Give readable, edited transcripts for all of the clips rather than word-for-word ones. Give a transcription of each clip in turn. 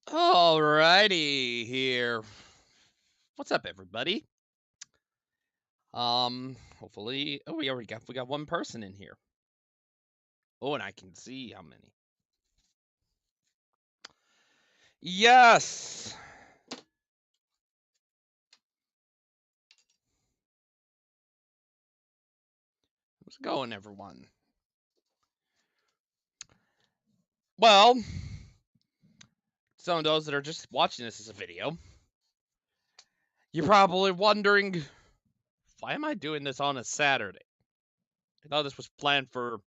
Alrighty here. What's up, everybody? Hopefully, we got one person in here. Oh, and I can see how many. Yes. How's it going, everyone? Well, some of those that are just watching this as a video, you're probably wondering, why am I doing this on a Saturday? I thought this was planned for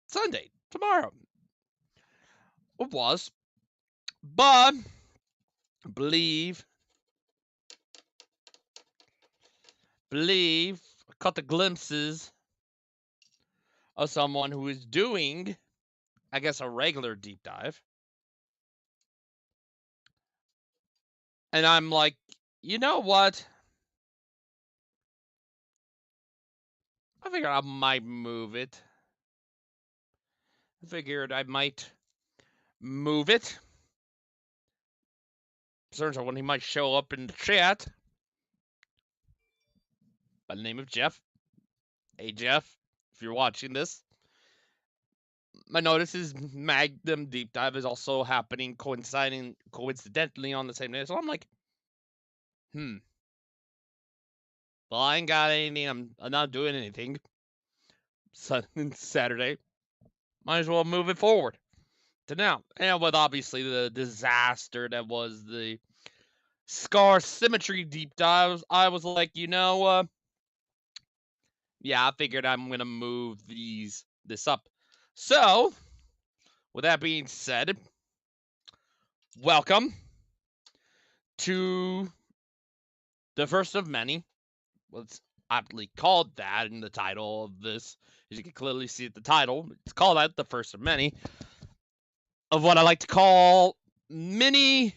Sunday, tomorrow. It was, but I believe I caught the glimpses of someone who is doing, I guess, a regular deep dive. And I'm like, you know what? I figured I might move it. Turns out when he might show up in the chat by the name of Geoff. Hey, Geoff, if you're watching this, I notice his Magnum deep dive is also happening coincidentally on the same day. So I'm like, well, I ain't got anything. I'm not doing anything. Saturday. Might as well move it forward to now. And with obviously the disaster that was the Scar Symmetry Deep Dive, I was like, yeah, I figured I'm going to move this up. So, with that being said, welcome to the first of many. Well, it's aptly called that in the title of this. As you can clearly see at the title, it's called that the first of many of what I like to call mini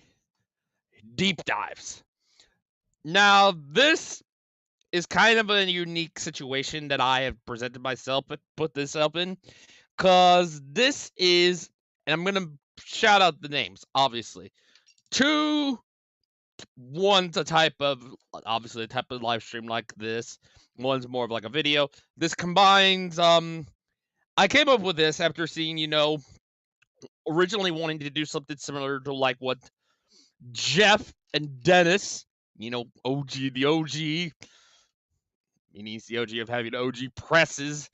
deep dives. Now, this is kind of a unique situation that I have presented myself, but put this up in, because this is, and I'm going to shout out the names, obviously. One's a type of live stream like this. One's more of like a video. This combines, I came up with this after seeing, originally wanting to do something similar to like what Geoff and Dennis, the OG. He needs the OG of having OG presses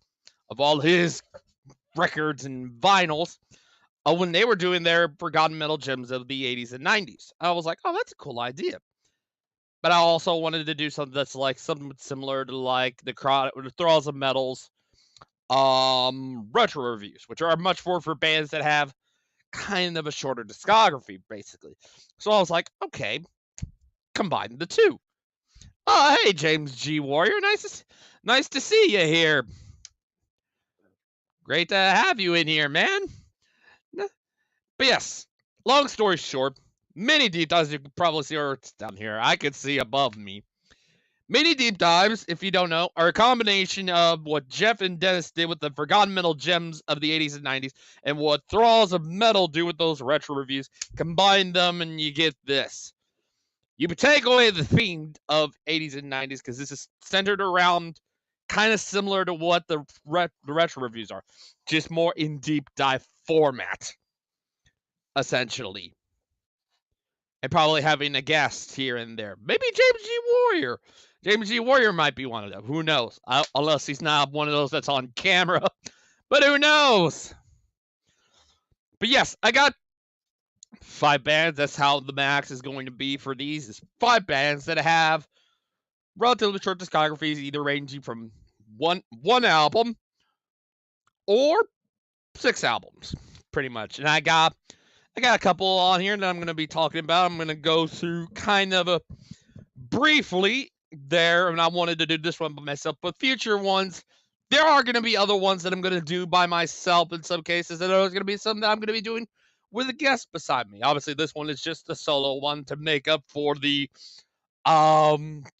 of all his records and vinyls. When they were doing their Forgotten Metal Gems of the 80s and 90s. I was like, oh, that's a cool idea. But I also wanted to do something that's like something similar to like the Thralls of Metal's retro reviews, which are much more for bands that have kind of a shorter discography, basically. So I was like, okay, combine the two. Oh, hey, James G. Warrior, nice to see you here. Great to have you in here, man. But yes, long story short, mini deep dives, you can probably see, or it's down here, I could see above me. Mini deep dives, if you don't know, are a combination of what Geoff and Dennis did with the Forgotten Metal Gems of the 80s and 90s, and what Thralls of Metal do with those retro reviews. Combine them, and you get this. You take away the theme of 80s and 90s, because this is centered around kind of similar to what the retro reviews are, just more in deep dive format, essentially. And probably having a guest here and there. Maybe James G. Warrior. James G. Warrior might be one of them. Who knows? Unless he's not one of those that's on camera. But who knows? But yes, I got 5 bands. That's how the max is going to be for these. Is 5 bands that have relatively short discographies, either ranging from one album or 6 albums, pretty much. And I got a couple on here that I'm going to be talking about. I'm going to go through kind of briefly there, and I wanted to do this one by myself, but future ones, there are going to be other ones that I'm going to do by myself in some cases, and there's going to be some that I'm going to be doing with a guest beside me. Obviously, this one is just a solo one to make up for the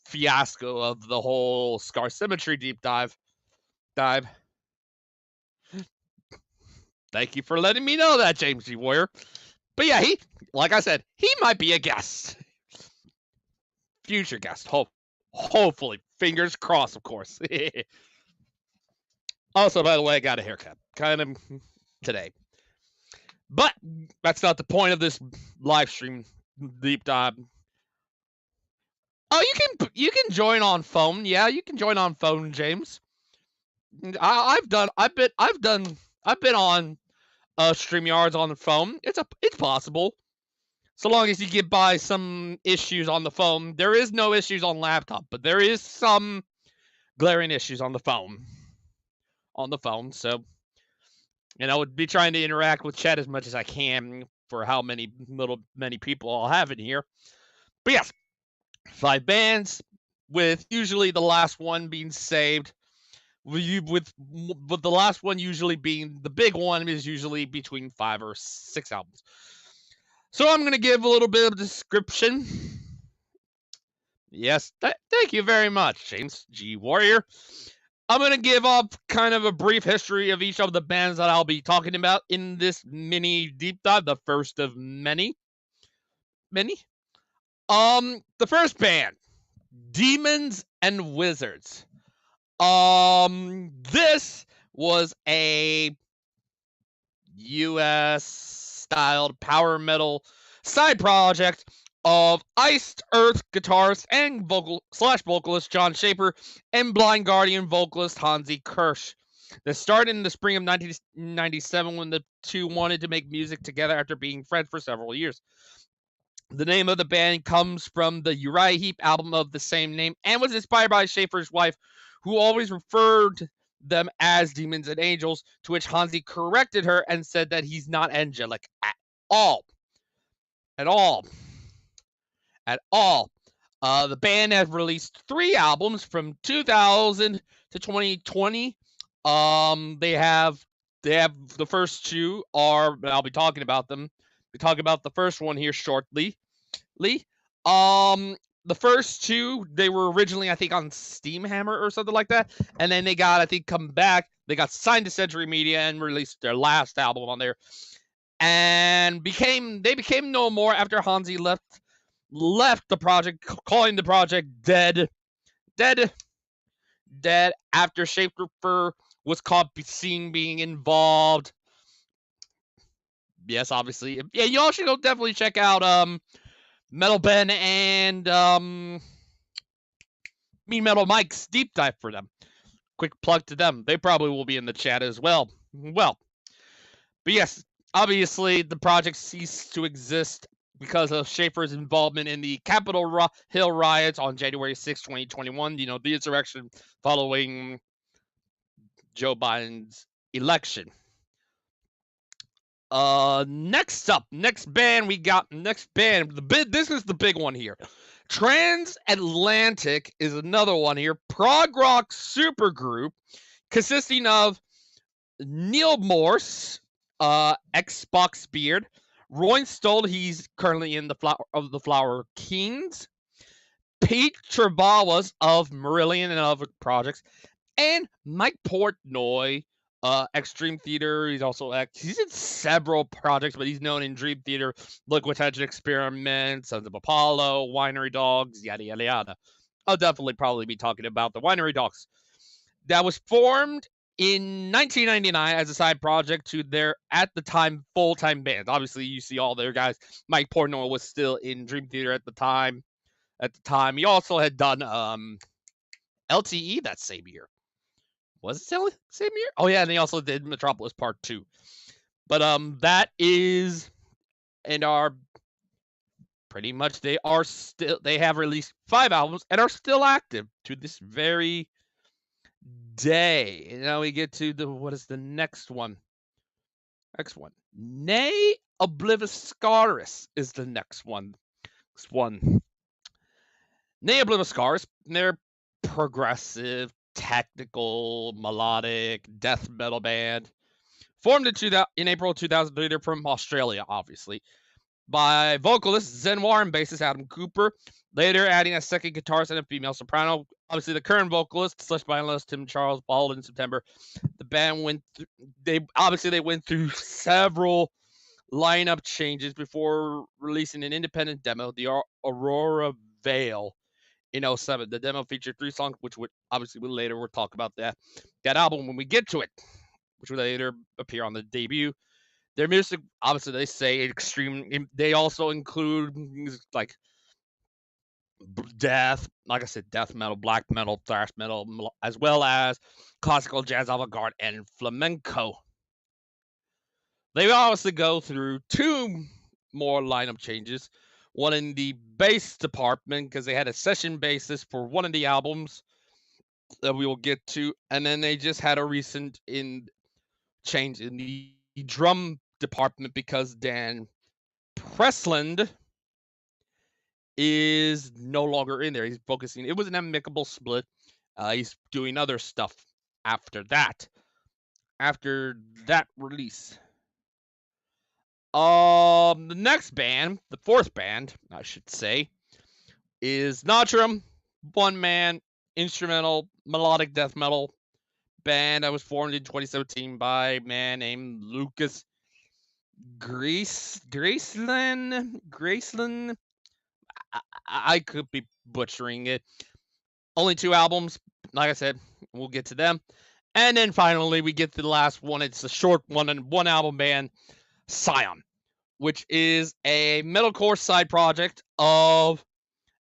fiasco of the whole Scar Symmetry Deep Dive. Thank you for letting me know that, James G. Warrior. But yeah, like I said, he might be a guest. Future guest. Hopefully. Fingers crossed, of course. Also, by the way, I got a haircut. Kind of today. But that's not the point of this live stream deep dive. Oh, you can join on phone. Yeah, you can join on phone, James. I've been on StreamYards on the phone. It's possible. So long as you get by some issues on the phone. There is no issues on laptop, but there is some glaring issues on the phone. So, I would be trying to interact with chat as much as I can for how many people I'll have in here. But yes, 5 bands, with usually the last one being saved. With the last one usually being the big one is usually between 5 or 6 albums. So I'm going to give a little bit of description. Yes, thank you very much, James G. Warrior. I'm going to give up kind of a brief history of each of the bands that I'll be talking about in this mini deep dive, the first of many. The first band, Demons and Wizards. This was a US-styled power metal side project of Iced Earth guitarist and vocalist John Shaper and Blind Guardian vocalist Hansi Kirsch. This started in the spring of 1997 when the two wanted to make music together after being friends for several years. The name of the band comes from the Uriah Heep album of the same name and was inspired by Shaper's wife, who always referred them as demons and angels, to which Hansi corrected her and said that he's not angelic at all. The band has released 3 albums from 2000 to 2020. They have the first 2 are, I'll be talking about them. We talk about the first one here shortly. The first 2, they were originally, I think, on Steamhammer or something like that, and then they got, come back. They got signed to Century Media and released their last album on there, and they became no more after Hansi left the project, calling the project dead after Shaper was caught seen being involved. Yes, obviously. Yeah, you all should go definitely check out Metal Ben and Mean Metal Mike's deep dive for them. Quick plug to them. They probably will be in the chat as well. But yes, obviously the project ceased to exist because of Shaper's involvement in the Capitol Hill riots on January 6, 2021. The insurrection following Joe Biden's election. Next band. This is the big one here. Transatlantic is another one here. Prog Rock supergroup consisting of Neil Morse, ex-Box Beard, Roy Stoll, he's currently in the Flower Kings, Pete Trebawas of Marillion and other projects, and Mike Portnoy, Extreme Theater. He's in several projects, but he's known in Dream Theater, Liquid Tension Experiment, Sons of Apollo, Winery Dogs, yada yada yada. I'll definitely probably be talking about the Winery Dogs. That was formed in 1999 as a side project to their, at the time, full-time band. Obviously, you see all their guys. Mike Portnoy was still in Dream Theater at the time. He also had done LTE that same year. Was it same year? Oh yeah, and he also did Metropolis Part 2. But that is, and are pretty much, they have released 5 albums and are still active to this very day. And now we get to what is the next one? Nay Obliviscaris is the next one. Nay Obliviscaris, they're progressive, technical, melodic death metal band. Formed in April 2003. They're from Australia, obviously. by vocalist Zenwar and bassist Adam Cooper. Later, adding a second guitarist and a female soprano. Obviously, the current vocalist / violinist Tim Charles balled in September. The band went through, they went through several lineup changes before releasing an independent demo, the Aurora Veil, in 07. The demo featured 3 songs, which obviously we'll talk about that album when we get to it, which will later appear on the debut. Their music, obviously, they say extreme. They also include music like death, like I said, death metal, black metal, thrash metal, as well as classical, jazz, avant-garde, and flamenco. They obviously go through 2 more lineup changes. One in the bass department, because they had a session bassist for one of the albums that we will get to, and then they just had a recent change in the drum department because Dan Presland is no longer in there. He's focusing. It was an amicable split. He's doing other stuff after that release. The next band, the 4th band, I should say, is Nahtram, one-man instrumental melodic death metal band that was formed in 2017 by a man named Lucas Graceland. I could be butchering it. Only 2 albums. Like I said, we'll get to them. And then finally, we get to the last one. It's a short one and 1 album band, Sion, which is a metalcore side project of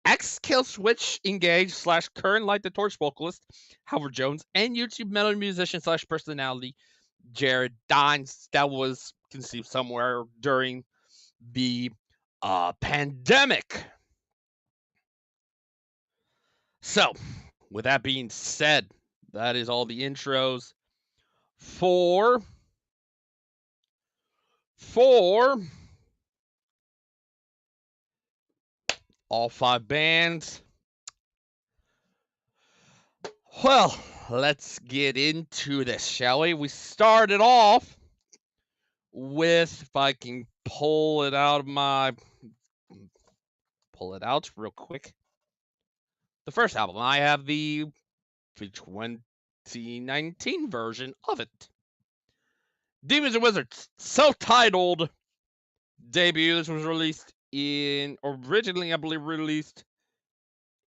ex-Killswitch Engage / current Light the Torch vocalist Howard Jones and YouTube metal musician / personality Jared Dines. That was conceived somewhere during the pandemic. So, with that being said, that is all the intros for all 5 bands. Well, let's get into this, shall we? We started off with, if I can pull it out real quick. The first album. I have the 2019 version of it. Demons and Wizards, self-titled debut. This was originally, I believe, released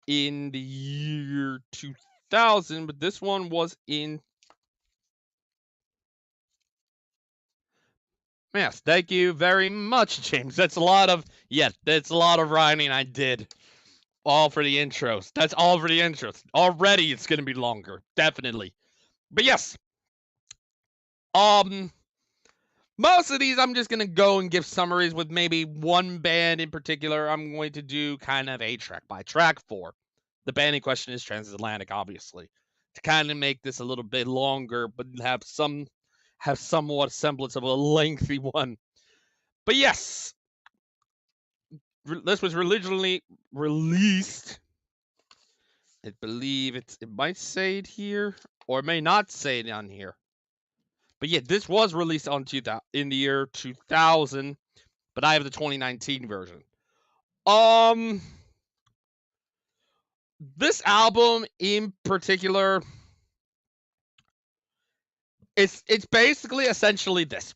in the year 2000, but this one was in. Yes, thank you very much, James. That's a lot of writing I did. All for the intros. That's all for the intros. Already it's going to be longer. Definitely. But yes. Most of these I'm just going to go and give summaries with maybe one band in particular. I'm going to do kind of a track by track for. The band in question is Transatlantic, obviously. To kind of make this a little bit longer, but have somewhat semblance of a lengthy one. But yes. This was originally released. I believe it might say it here, or it may not say it on here. But yeah, this was released in the year 2000, but I have the 2019 version. This album in particular, it's basically essentially this.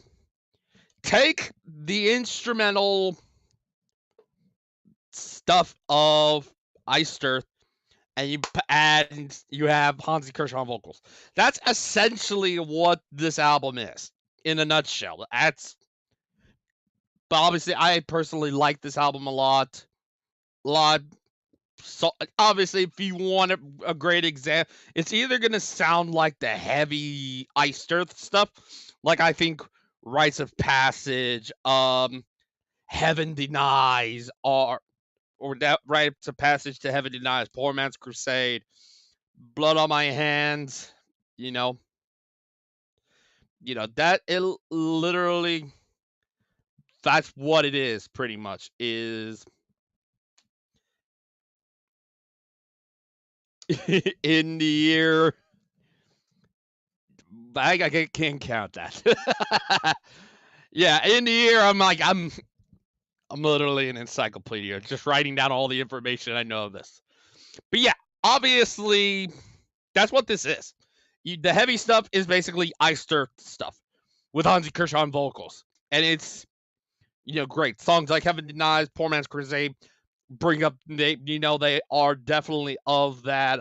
Take the instrumental stuff of Iced Earth, and you have Hansi Kirsch on vocals. That's essentially what this album is in a nutshell. But obviously, I personally like this album a lot. So obviously, if you want a great example, it's either gonna sound like the heavy Iced Earth stuff, like I think Rites of Passage, Heaven Denies, or that Rites of Passage to Heaven Denies, Poor Man's Crusade, Blood on My Hands, that it literally, that's what it is, pretty much, is in the year, I can't count that. Yeah, in the year, I'm I'm literally an encyclopedia, just writing down all the information I know of this. But yeah, obviously, that's what this is. The heavy stuff is basically Iced Earth stuff with Hansi Kershaw on vocals. And it's, great. Songs like Heaven Denies, Poor Man's Crusade bring up, they are definitely of that,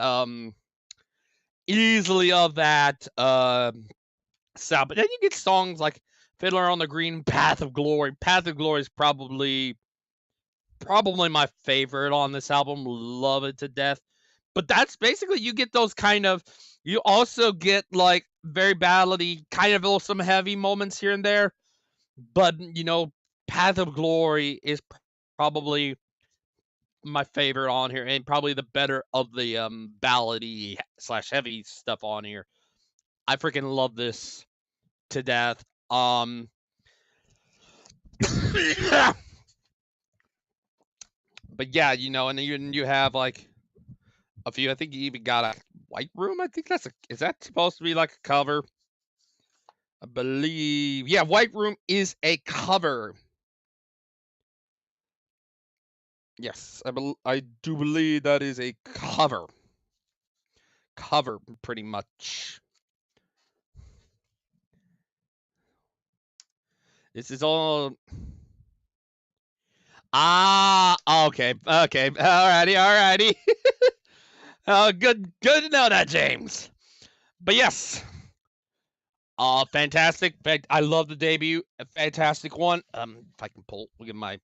easily of that sound. But then you get songs like Fiddler on the Green, Path of Glory. Path of Glory is probably my favorite on this album. Love it to death. But that's basically, you get those kind of, you also get like very ballady, kind of some heavy moments here and there. But, Path of Glory is probably my favorite on here, and probably the better of the ballady / heavy stuff on here. I freaking love this to death. But yeah, and then you have like a few. I think you even got a White Room. I think is that supposed to be like a cover? I believe, yeah, White Room is a cover. Yes, I do believe that is a cover. Cover, pretty much. This is all. Okay, alrighty. Oh, good to know that, James. But yes, fantastic. I love the debut. A fantastic one. If I can look at my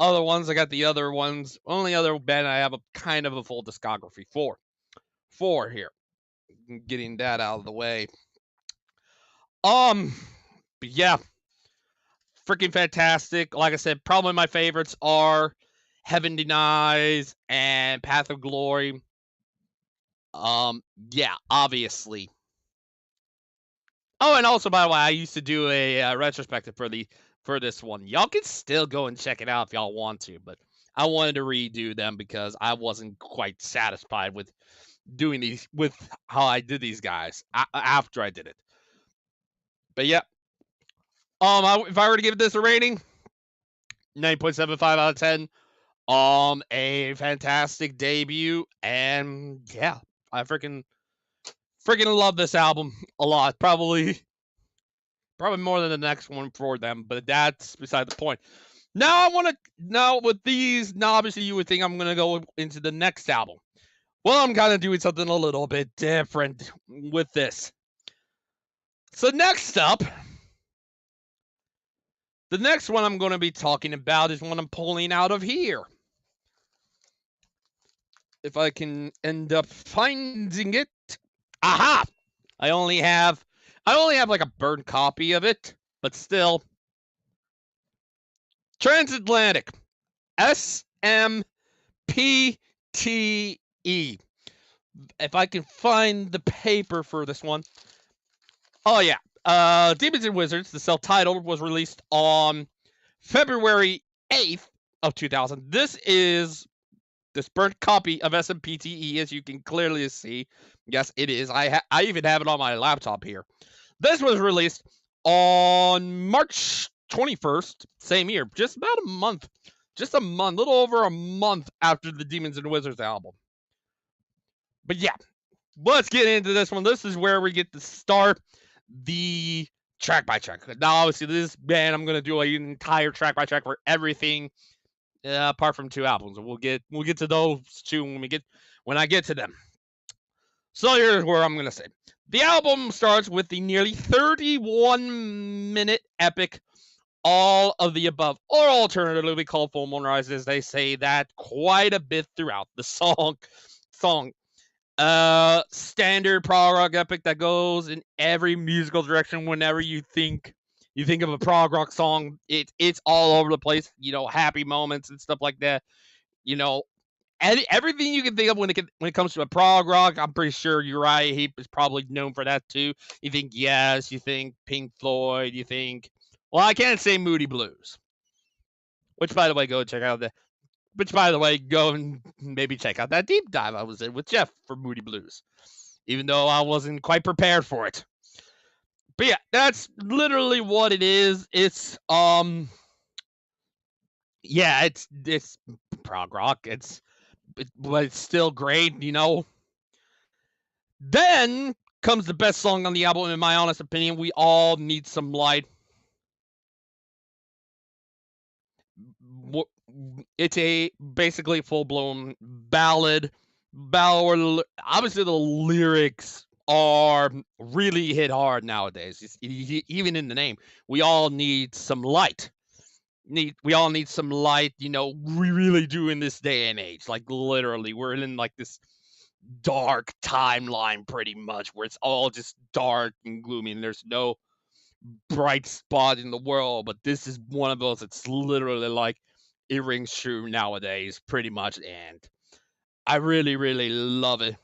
other ones, I got the other ones. Only other band I have a kind of a full discography for. 4 here. Getting that out of the way. But yeah, freaking fantastic. Like I said, probably my favorites are Heaven Denies and Path of Glory. Yeah, obviously. Oh, and also, by the way, I used to do a retrospective for this one. Y'all can still go and check it out if y'all want to, but I wanted to redo them because I wasn't quite satisfied with doing these, with how I did these guys after I did it. But yeah, if I were to give this a rating, 9.75 out of 10. A fantastic debut, and yeah, I freaking love this album a lot. Probably more than the next one for them, but that's beside the point. Now with these, now obviously you would think I'm gonna go into the next album. Well, I'm kind of doing something a little bit different with this. So next up, the next one I'm going to be talking about is one I'm pulling out of here. If I can end up finding it. Aha! I only have like a burned copy of it, but still. Transatlantic. SMPTE. If I can find the paper for this one. Oh yeah. Demons and Wizards, the self-titled, was released on February 8th of 2000. This is this burnt copy of SMPTE, as you can clearly see. Yes, it is. I even have it on my laptop here. This was released on March 21st, same year, just about a month. Little over a month after the Demons and Wizards album. But yeah, let's get into this one. This is where we get to start the track by track. Now, obviously, this band, I'm going to do an entire track by track for everything, apart from 2 albums. We'll get to those 2 when I get to them. So here's where I'm going to say. The album starts with the nearly 31-minute epic All of the Above, or alternatively called Full Moon Rise, as they say that quite a bit throughout the song. Standard prog rock epic that goes in every musical direction. Whenever you think of a prog rock song, it's all over the place. Happy moments and stuff like that. Everything you can think of when it comes to a prog rock. I'm pretty sure Uriah Heep is probably known for that too. You think Yes, you think Pink Floyd, you think. Well, I can't say Moody Blues. Which, by the way, go and maybe check out that deep dive I was in with Geoff for Moody Blues, even though I wasn't quite prepared for it. But yeah, that's literally what it is. It's Yeah, it's prog rock. But it's still great, you know. Then comes the best song on the album, in my honest opinion. We All Need Some Light. It's a basically full blown ballad. Obviously, the lyrics are really hit hard nowadays. Even in the name, we all need some light. We all need some light. You know, we really do in this day and age. Like literally, we're in like this dark timeline, pretty much, where it's all just dark and gloomy, and there's no bright spot in the world. But this is one of those. It's literally like it rings true nowadays, pretty much, and I really, really love it.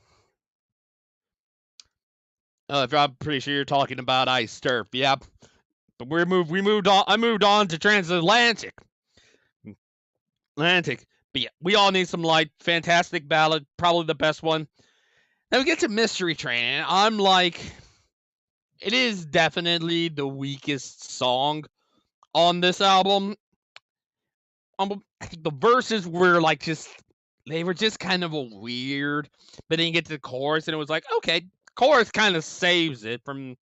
I'm pretty sure you're talking about Ice Turf. Yep. But we moved on. I moved on to Transatlantic. But yeah, we all need some light. Fantastic ballad, probably the best one. Then we get to Mystery Train, and I'm like, it is definitely the weakest song on this album. I think the verses were like they were just kind of a weird, but then you get to the chorus, and it was like, okay, chorus kind of saves it from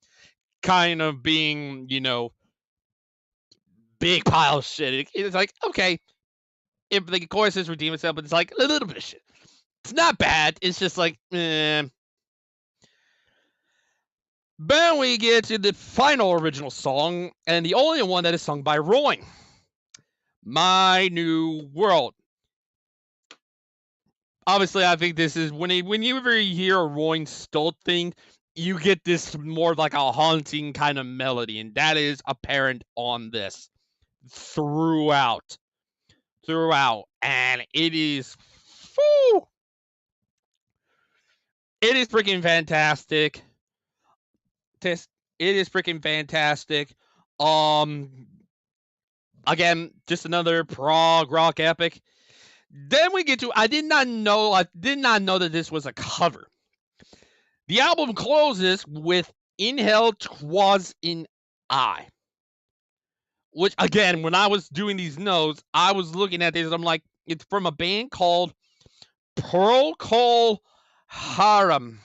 kind of being, you know, big pile of shit. It's like, okay, if the chorus is redeem itself, but it's like a little bit of shit. It's not bad. It's just like, eh. Then we get to the final original song, and the only one that is sung by Roy. My New World. Obviously, I think this is when you ever hear a Roy Stolt thing, you get this more like a haunting kind of melody, and that is apparent on this throughout, and it is, whew, it is freaking fantastic. It is freaking fantastic. Again, just another prog rock epic. Then we get to I did not know that this was a cover. The album closes with In Hell 'Twas in I. Which again, when I was doing these notes, I was looking at this and I'm like, it's from a band called Procol Harum.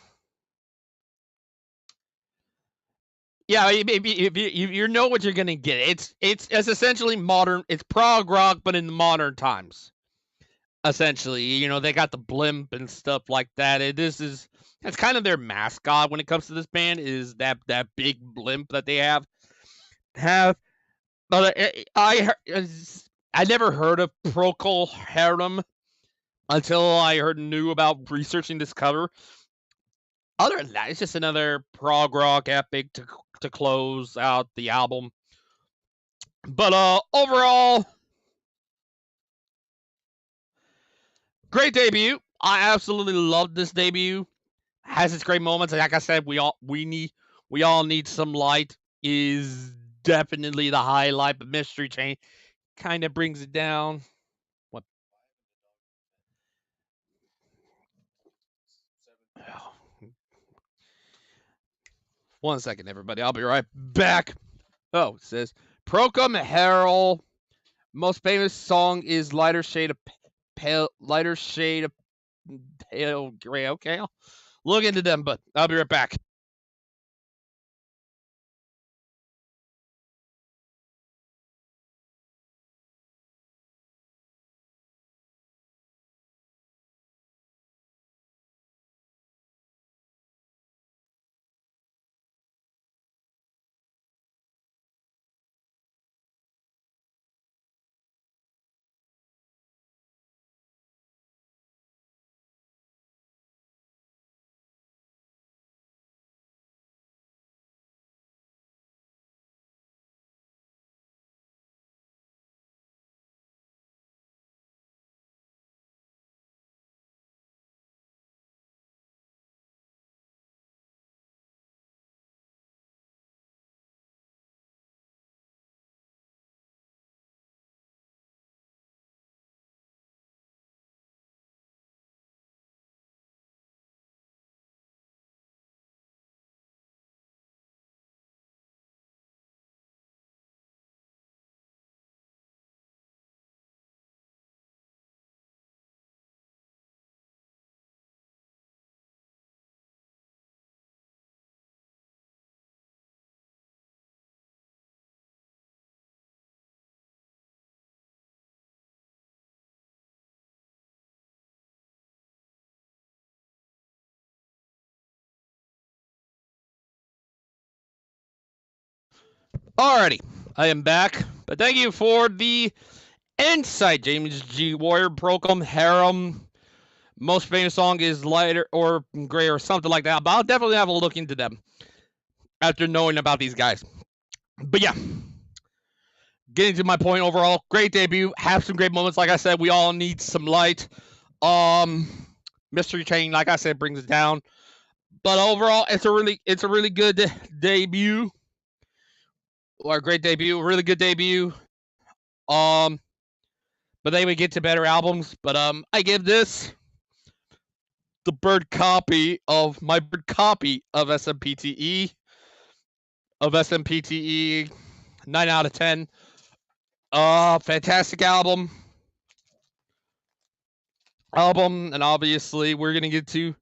Yeah, you know what you're gonna get. It's essentially modern. It's prog rock, but in modern times. Essentially, you know, they got the blimp and stuff like that. That's kind of their mascot when it comes to this band, is that big blimp that they have. But I never heard of Procol Harum until I knew about researching this cover. Other than that, it's just another prog rock epic to close out the album. But overall, great debut. I absolutely loved this debut. Has its great moments. Like I said, we all need some light is definitely the highlight, but Mystery Train kind of brings it down. What? One second, everybody. I'll be right back. Oh, it says Procol Harum. Most famous song is Lighter Shade of Pale Gray. Okay, I'll look into them, but I'll be right back. Alrighty, I am back. But thank you for the insight, James G. Warrior, Procom, Harem. Most famous song is Lighter or Gray or something like that. But I'll definitely have a look into them after knowing about these guys. But yeah, getting to my point overall, great debut. Have some great moments. Like I said, we all need some light. Mystery Chain, like I said, brings it down. But overall, it's a really good debut. Or a great debut, really good debut. But they would get to better albums. But I give this the bird copy of SMPTE. Of SMPTE, 9 out of 10. Fantastic album. And obviously we're gonna get to.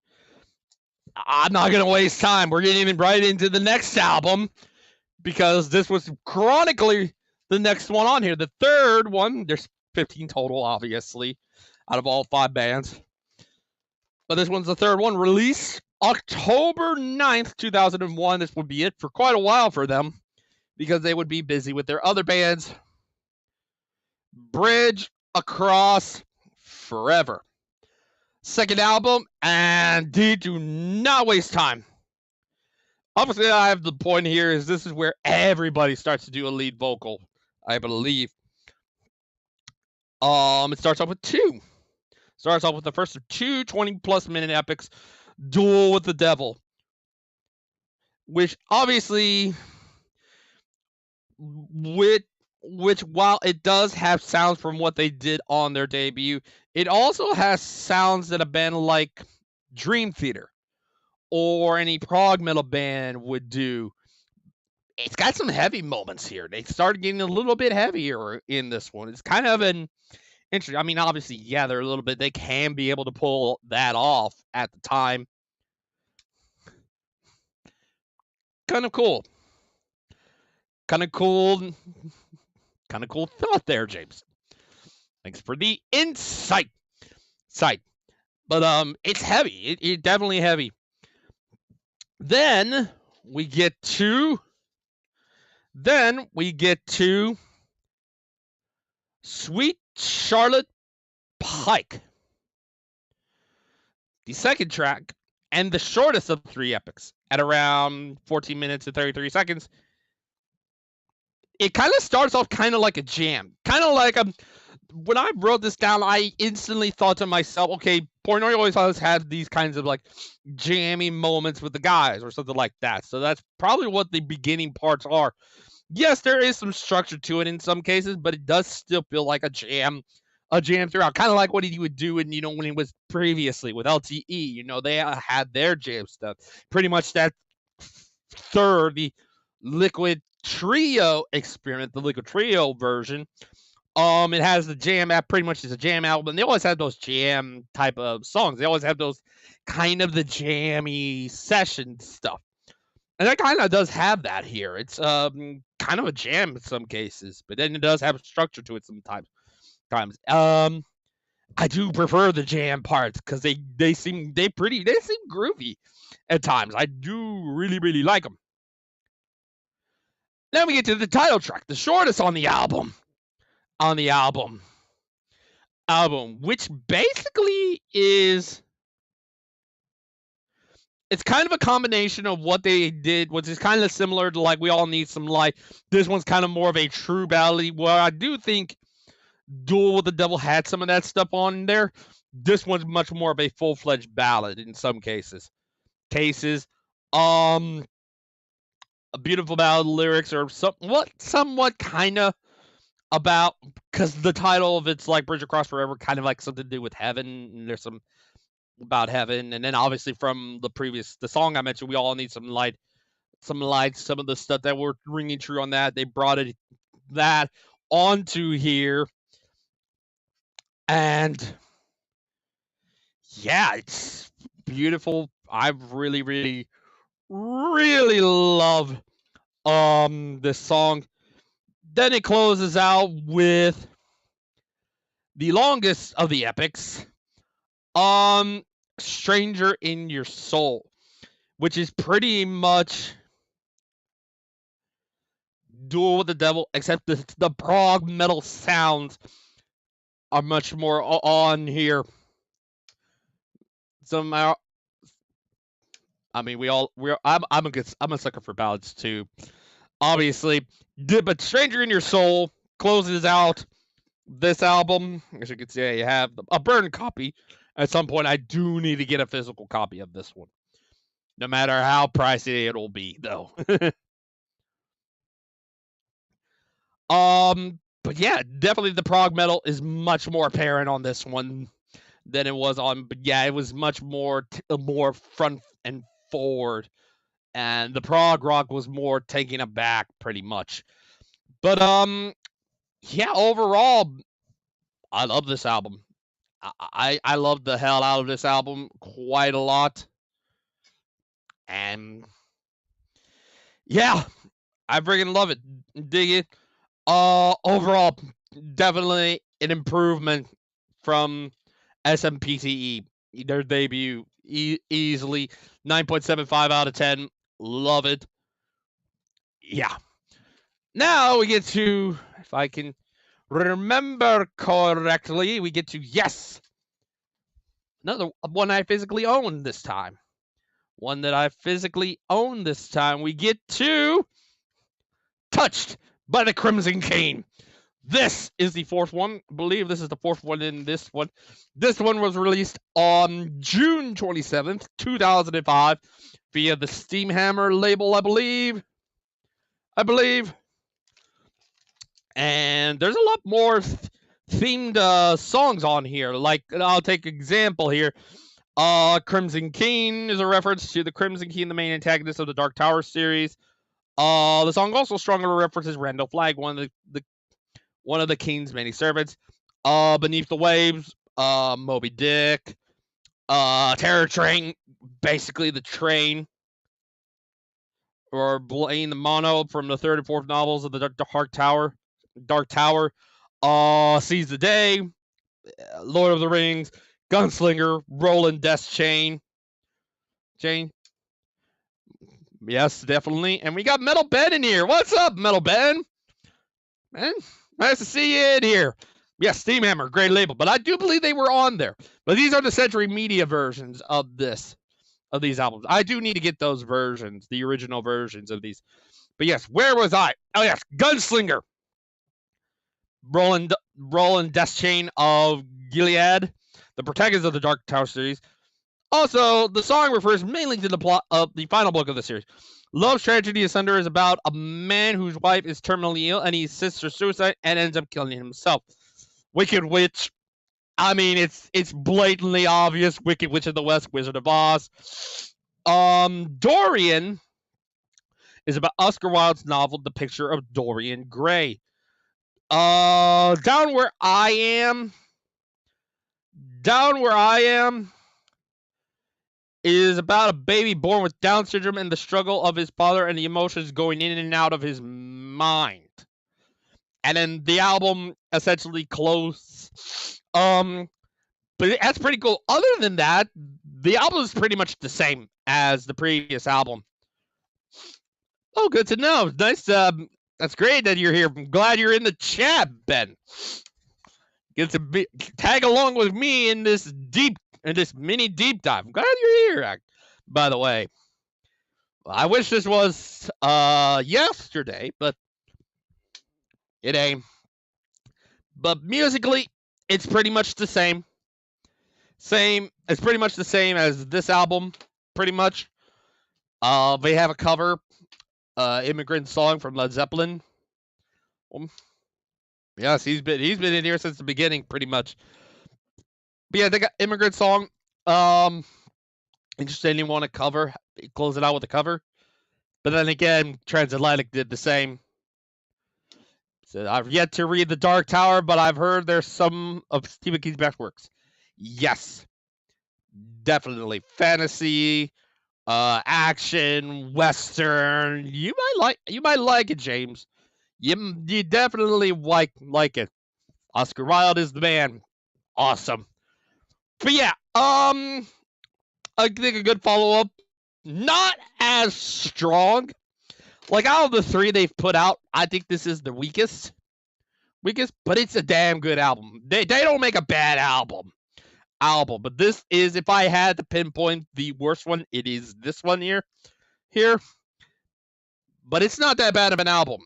I'm not gonna waste time. We're getting right into the next album because this was chronically the next one on here. The third one. There's 15 total, obviously, out of all 5 bands. But this one's the third one. Released October 9th, 2001. This would be it for quite a while for them because they would be busy with their other bands. Bridge Across Forever. Second album, and do not waste time. Obviously, I have the point here is this is where everybody starts to do a lead vocal, I believe. It starts off with 2. Starts off with the first of 2 20-plus minute epics, Duel with the Devil, which obviously, which while it does have sounds from what they did on their debut, it also has sounds that a band like Dream Theater or any prog metal band would do. It's got some heavy moments here. They started getting a little bit heavier in this one. It's kind of an interesting. I mean, obviously, yeah, they're a little bit. They can be able to pull that off at the time. Kind of cool. Kind of cool thought there, James. Thanks for the insight. But it's heavy. It's definitely heavy. Then we get to Sweet Charlotte Pike. The second track and the shortest of 3 epics at around 14 minutes and 33 seconds. It kind of starts off kind of like a jam. Kind of like when I wrote this down, I instantly thought to myself, okay, Portnoy always has these kinds of like jammy moments with the guys or something like that. So that's probably what the beginning parts are. Yes, there is some structure to it in some cases, but it does still feel like a jam throughout. Kind of like what he would do when he was previously with LTE. They had their jam stuff. Pretty much that third, the Liquid Trio experiment, the Liquid Trio version. It has the jam app, pretty much is a jam album. They always have those jam type of songs. They always have those kind of the jammy session stuff. And that kind of does have that here. It's kind of a jam in some cases, but then it does have structure to it sometimes. I do prefer the jam parts because they seem groovy at times. I do really, really like them. Then we get to the title track, the shortest on the album. Which basically is, it's kind of a combination of what they did, which is kind of similar to like We All Need Some Light. This one's kind of more of a true ballad, where I do think Duel with the Devil had some of that stuff on there. This one's much more of a full-fledged ballad in some cases. A beautiful ballad lyrics are somewhat kind of about, because the title of it's like Bridge Across Forever, kind of like something to do with heaven, and there's some about heaven, and then obviously from the song I mentioned, We All Need Some Light, some of the stuff that were ringing true on that, they brought that onto here, and yeah, it's beautiful. I really, really, really love this song. Then it closes out with the longest of the epics, Stranger in Your Soul, which is pretty much Duel with the Devil, except the prog metal sounds are much more on here. Somehow, I mean, I'm a sucker for ballads too, obviously. But Stranger in Your Soul closes out this album. As you can see, I have a burned copy. At some point, I do need to get a physical copy of this one, no matter how pricey it'll be, though. But yeah, definitely the prog metal is much more apparent on this one than it was on. But yeah, it was much more more front and forward, and the prog rock was more taking it back, pretty much. But yeah, overall, I love this album. I love the hell out of this album quite a lot, and yeah, I freaking love it. Dig it. Overall, definitely an improvement from SMPTE, their debut. Easily 9.75 out of 10. Love it. Yeah. Now we get to, if I can remember correctly, we get to, yes, another one I physically own this time. One that I physically own this time. We get to Touched by the Crimson Cane. This is the fourth one. I believe this is the fourth one in this one. This one was released on June 27th, 2005 via the Steamhammer label, I believe. And there's a lot more themed songs on here. Like, I'll take example here. Crimson King is a reference to the Crimson King, the main antagonist of the Dark Tower series. The song also strongly references Randall Flagg, one of the King's many servants. Beneath the Waves, Moby Dick, Terror Train, basically the train, or Blaine the Mono from the third and fourth novels of the Dark Tower, Seize the Day, Lord of the Rings, Gunslinger, Roland Death's Chain. Yes, definitely. And we got Metal Ben in here. What's up, Metal Ben? Man, nice to see you in here. Yes, Steamhammer, great label. But I do believe they were on there. But these are the Century Media versions of these albums. I do need to get those versions, the original versions of these. But yes, where was I? Oh yes, Gunslinger. Roland Death's Chain of Gilead, the protagonist of the Dark Tower series. Also, the song refers mainly to the plot of the final book of the series. Love's Tragedy Asunder is about a man whose wife is terminally ill and he assists her suicide and ends up killing himself. Wicked Witch. I mean, it's blatantly obvious. Wicked Witch of the West, Wizard of Oz. Dorian is about Oscar Wilde's novel, The Picture of Dorian Gray. Down Where I Am is about a baby born with Down syndrome and the struggle of his father and the emotions going in and out of his mind. And then the album essentially closes. But that's pretty cool. Other than that, the album is pretty much the same as the previous album. Oh, good to know. Nice. That's great that you're here. I'm glad you're in the chat, Ben. Get to tag along with me in this mini deep dive. I'm glad you're here, by the way. I wish this was yesterday, but it ain't. But musically, it's pretty much the same. It's pretty much the same as this album, pretty much. They have a cover, Immigrant Song from Led Zeppelin. Yes, he's been in here since the beginning, pretty much. But yeah, they got Immigrant Song. Interesting, you want to cover, close it out with a cover. But then again, Transatlantic did the same. So I've yet to read The Dark Tower, but I've heard there's some of Stephen King's best works. Yes, definitely fantasy, action, western. You might like it, James. You definitely like it. Oscar Wilde is the man. Awesome. But yeah, I think a good follow-up. Not as strong. Like, out of the 3 they've put out, I think this is the weakest, but it's a damn good album. They don't make a bad album, but this is, if I had to pinpoint the worst one, it is this one here. But it's not that bad of an album.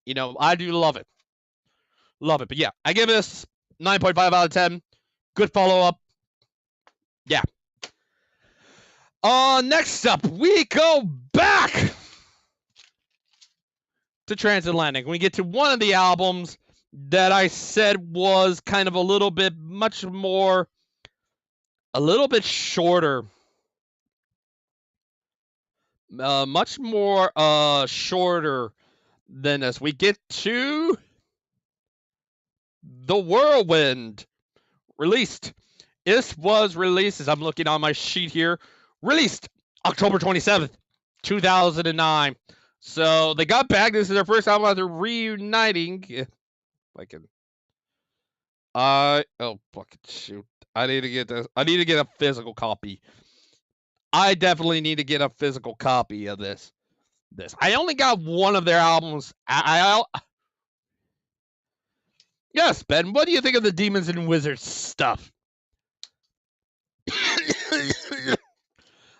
You know, I do love it. But yeah, I give this 9.5 out of 10. Good follow-up. Yeah. Next up, we go back to Transatlantic. We get to one of the albums that I said was kind of a little bit shorter. Much more shorter than this. We get to The Whirlwind, released. This was released, as I'm looking on my sheet here, released October 27th, 2009. So they got back. This is their first album after reuniting. If I can. Oh fucking shoot! I need to get this. I need to get a physical copy. I definitely need to get a physical copy of this. I only got one of their albums. Yes, Ben. What do you think of the Demons and Wizards stuff?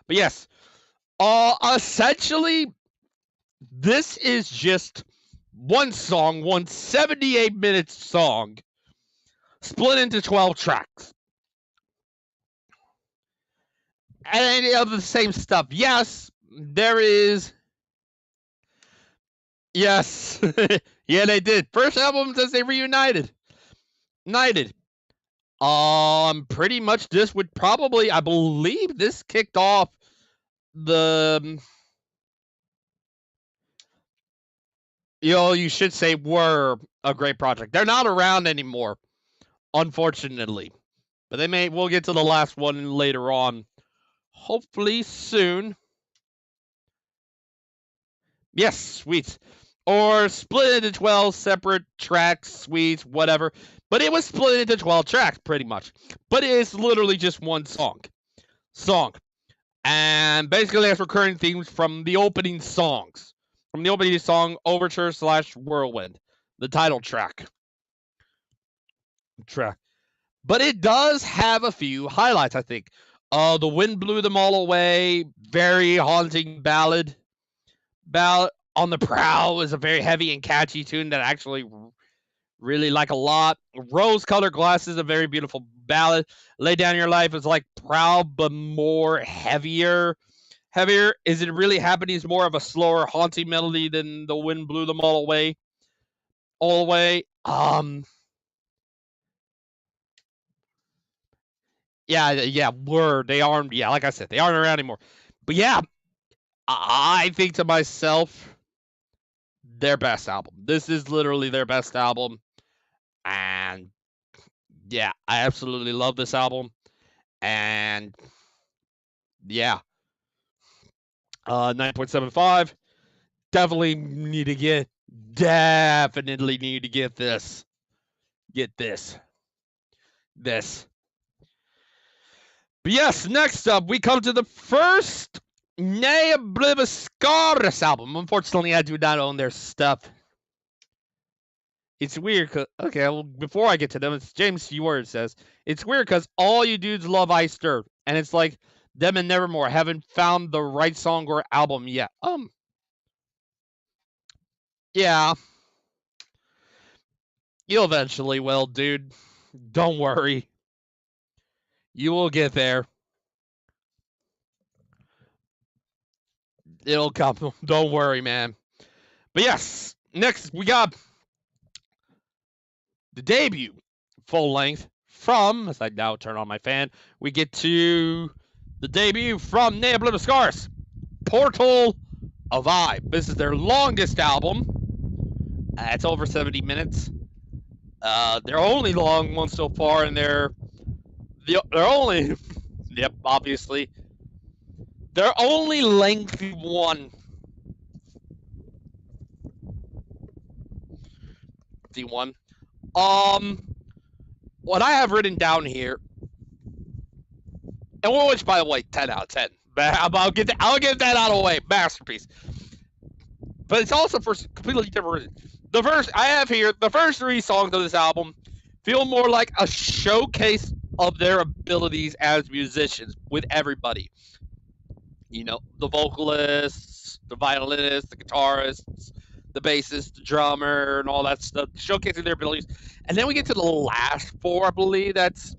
But yes, essentially, this is just one song, one 78-minute song, split into 12 tracks. And any of the same stuff. Yes, there is. Yes. Yeah, they did. First album since they reunited. Pretty much this would probably, I believe this kicked off the, you should say were a great project. They're not around anymore, unfortunately. But we'll get to the last one later on. Hopefully soon. Yes, sweet. Or split into 12 separate tracks, suites, whatever. But it was split into 12 tracks, pretty much. But it's literally just one song. And basically has recurring themes from the opening songs. From the opening song, Overture / Whirlwind. The title track. But it does have a few highlights, I think. The Wind Blew Them All Away, very haunting ballad. On the Prowl is a very heavy and catchy tune that I actually really like a lot. Rose Colored Glasses, a very beautiful ballad. Lay Down Your Life is like Prowl, but more heavier. Is It Really Happening is more of a slower, haunting melody than The Wind Blew Them All Away. Yeah, they aren't, like I said, they aren't around anymore. But yeah, I think to myself, their best album. This is literally their best album. And yeah, I absolutely love this album. And yeah, 9.75. Definitely need to get this. Get this. But yes, next up, we come to the first Obliviscaris album. Unfortunately, I do not own their stuff. It's weird, before I get to them, it's James Stewart says, it's weird because all you dudes love Ice Dirt, and it's like them and Nevermore haven't found the right song or album yet. Yeah. You eventually will, dude. Don't worry. You will get there. It'll come. Don't worry, man. But yes, next we got the debut full length from, as I now turn on my fan, we get to the debut from Obliviscaris, Portal of Vibe. This is their longest album. It's over 70 minutes. Their only long one so far, and they're only, yep, obviously, their only lengthy one. What I have written down here, and which, by the way, 10 out of 10. But I'll get that out of the way. Masterpiece. but it's also for completely different reasons. The first 3 songs of this album feel more like a showcase of their abilities as musicians with everybody. You know, the vocalists, the violinists, the guitarists, the bassist, the drummer, and all that stuff, showcasing their abilities. And then we get to the last 4, I believe that's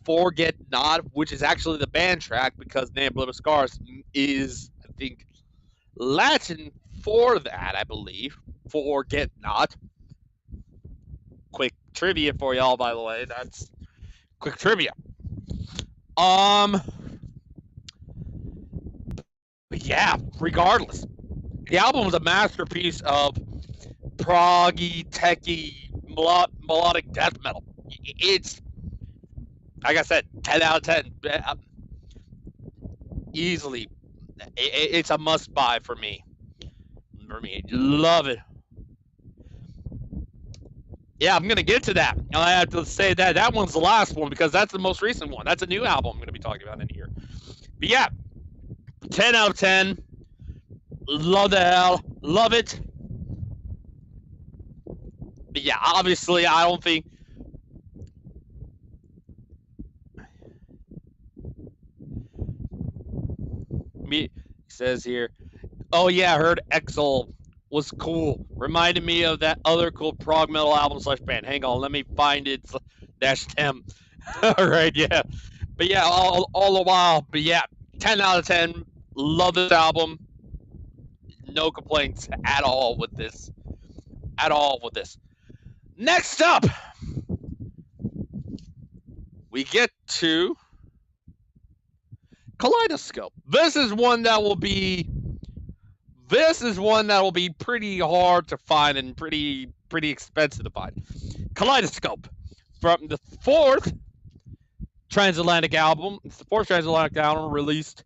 Forget Not, which is actually the band track, because Obliviscaris is, I think, Latin for that, I believe. Forget Not. Quick trivia for y'all, by the way. That's quick trivia. But yeah, regardless, the album was a masterpiece of proggy, techy, melodic death metal. It's, like I said, 10 out of 10. Easily. It's a must-buy for me. Love it. Yeah, I'm going to get to that. I have to say that one's the last one, because that's the most recent one. That's a new album I'm going to be talking about in here. But yeah, 10 out of 10. Love the hell. Love it. But yeah, obviously, I don't think... He says here, oh yeah, I heard Exile was cool. Reminded me of that other cool prog metal album / band. Hang on, let me find it. -them. All right, yeah. But yeah, all the while. But yeah, 10 out of 10. Love this album. No complaints at all with this. Next up, we get to Kaleidoscope. This is one that will be pretty hard to find and pretty expensive to find. Kaleidoscope, from the 4th Transatlantic album. It's the 4th Transatlantic album, released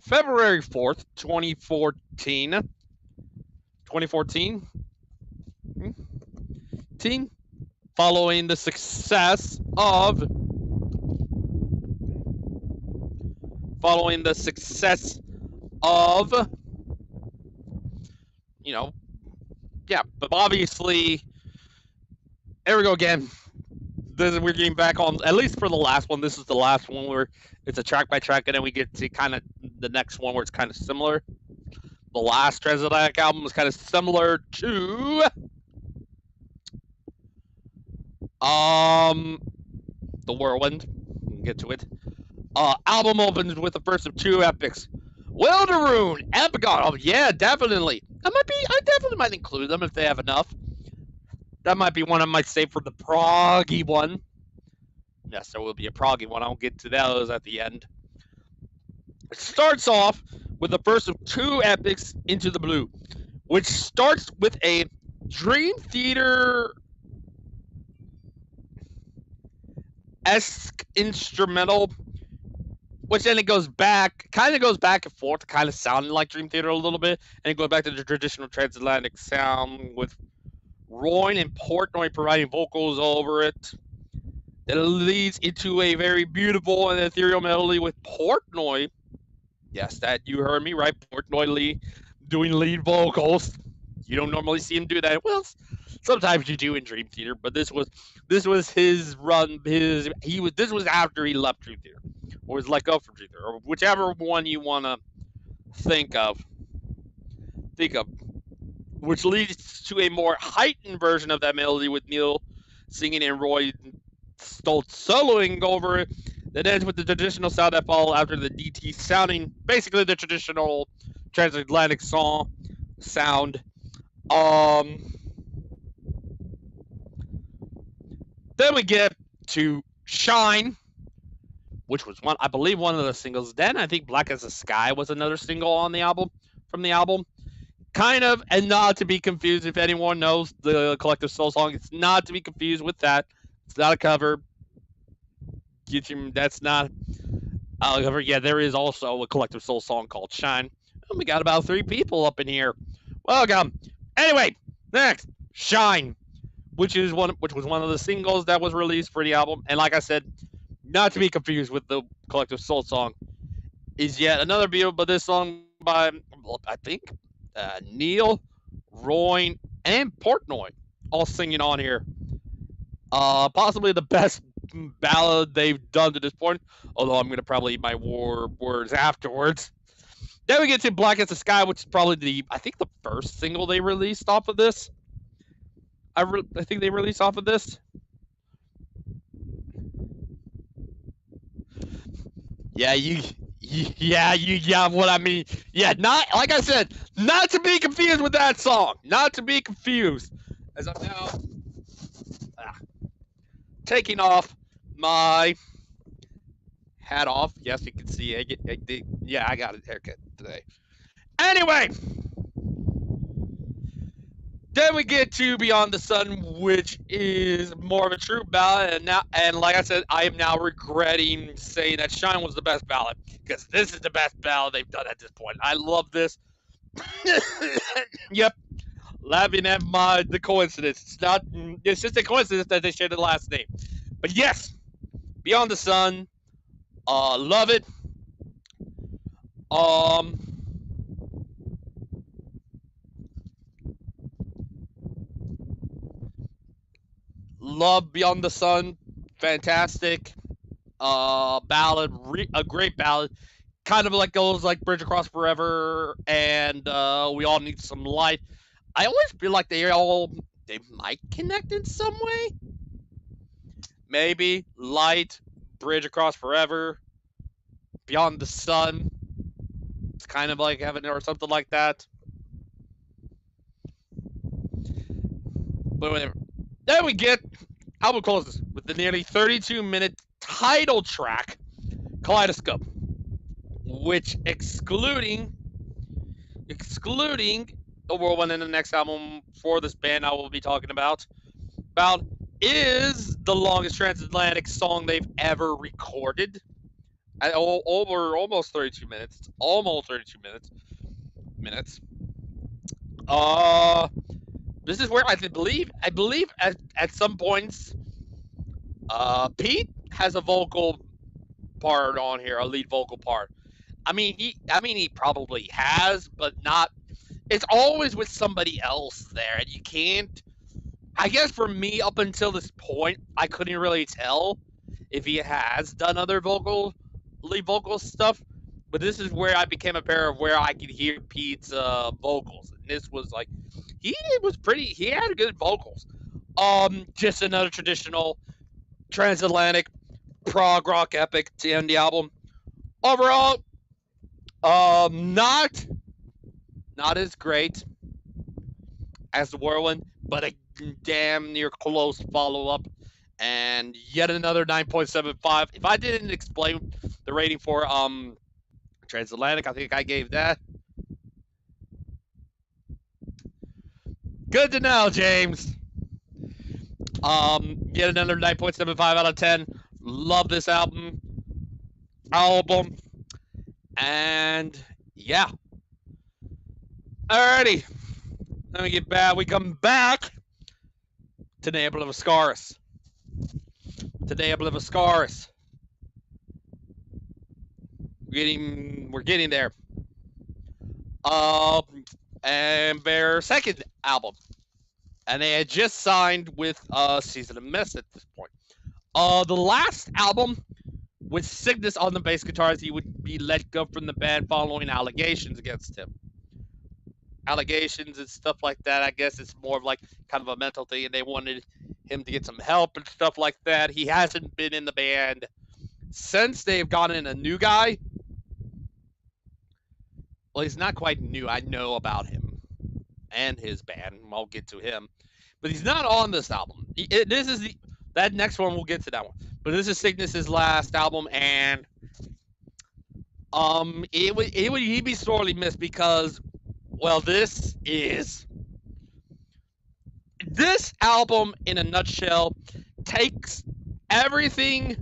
February 4th, 2014. 2014. Following the success of you know, yeah, but obviously, there we go again. We're getting back on, at least for the last one. This is the last one where it's a track by track, and then we get to kind of the next one where it's kind of similar. The last Transatlantic album was kind of similar to The Whirlwind. We'll get to it. Album opens with the first of 2 epics. Wilderune, Epigon. Oh yeah, definitely. I definitely might include them if they have enough. That might be one I might save for the proggy one. Yes, there will be a proggy one. I'll get to those at the end. It starts off with the first of 2 epics, Into the Blue, which starts with a Dream Theater-esque instrumental, which then it goes back and forth, kind of sounding like Dream Theater a little bit, and it goes back to the traditional Transatlantic sound with Roy and Portnoy providing vocals over it. It leads into a very beautiful and ethereal melody with Portnoy. Yes, that you heard me right. Portnoy doing lead vocals. You don't normally see him do that. Well, sometimes you do in Dream Theater, but this was his run. This was after he left Dream Theater, or was let go from Dream Theater, or whichever one you want to think of, which leads to a more heightened version of that melody with Neil singing and Roy Stoltz soloing over it. That ends with the traditional sound that follows after the DT sounding basically the traditional Transatlantic song sound. Then we get to Shine, which was one of the singles. Then I think Black as the Sky was another single on the album, from the album. Kind of, and not to be confused, if anyone knows the Collective Soul song, it's not to be confused with that. It's not a cover. That's not a cover. Yeah, there is also a Collective Soul song called Shine. And we got about 3 people up in here. Welcome. Anyway, next, Shine, which was one of the singles that was released for the album. And like I said, not to be confused with the Collective Soul song, is yet another video, but this song by, I think, Neil, Roy, and Portnoy all singing on here. Possibly the best ballad they've done to this point, although I'm going to probably eat my words afterwards. Then we get to Black as the Sky, which is probably I think the first single they released off of this. I think they released off of this. Yeah, you what I mean. Yeah, not like I said, not to be confused with that song. Not to be confused. As I'm now taking off my hat off. Yes, you can see. I got a haircut today. Anyway, then we get to Beyond the Sun, which is more of a true ballad, and like I said, I am now regretting saying that Shine was the best ballad, because this is the best ballad they've done at this point. I love this. Yep, laughing at the coincidence. It's just a coincidence that they share the last name. But yes, Beyond the Sun, love it. Love Beyond the Sun, fantastic ballad, a great ballad, kind of like goes like Bridge Across Forever and We All Need Some Light. I always feel like they might connect in some way. Maybe Light, Bridge Across Forever, Beyond the Sun. It's kind of like Heaven or something like that. But whatever. Then we get album closes with the nearly 32-minute title track, Kaleidoscope, which excluding the whirlwind in the next album for this band I will be talking about is the longest Transatlantic song they've ever recorded. At over almost 32 minutes. It's almost 32 minutes. This is where I believe at some points, Pete has a vocal part on here, a lead vocal part. I mean, he probably has, but not. It's always with somebody else there, and you can't. I guess for me, up until this point, I couldn't really tell if he has done other lead vocal stuff. But this is where I became aware of where I could hear Pete's vocals, and this was like. He had good vocals. Just another traditional transatlantic prog rock epic to end the album. Overall, not as great as the Whirlwind, but a damn near close follow-up. And yet another 9.75. If I didn't explain the rating for Transatlantic, I think I gave that. Good to know, James. Get another 9.75 out of 10. Love this album. And yeah. Alrighty. Let me get back. We come back to the Obliviscaris. We're getting there. And their second album. And they had just signed with Season of Mist at this point. The last album, with Cygnus on the bass guitars, he would be let go from the band following allegations against him. Allegations and stuff like that, I guess it's more of like kind of a mental thing, and they wanted him to get some help and stuff like that. He hasn't been in the band since they've gotten in a new guy. Well, he's not quite new. I know about him and his band. I'll get to him. But he's not on this album. That next one, we'll get to that one. But this is Cygnus's last album, and he'd be sorely missed because, well, this album in a nutshell takes everything.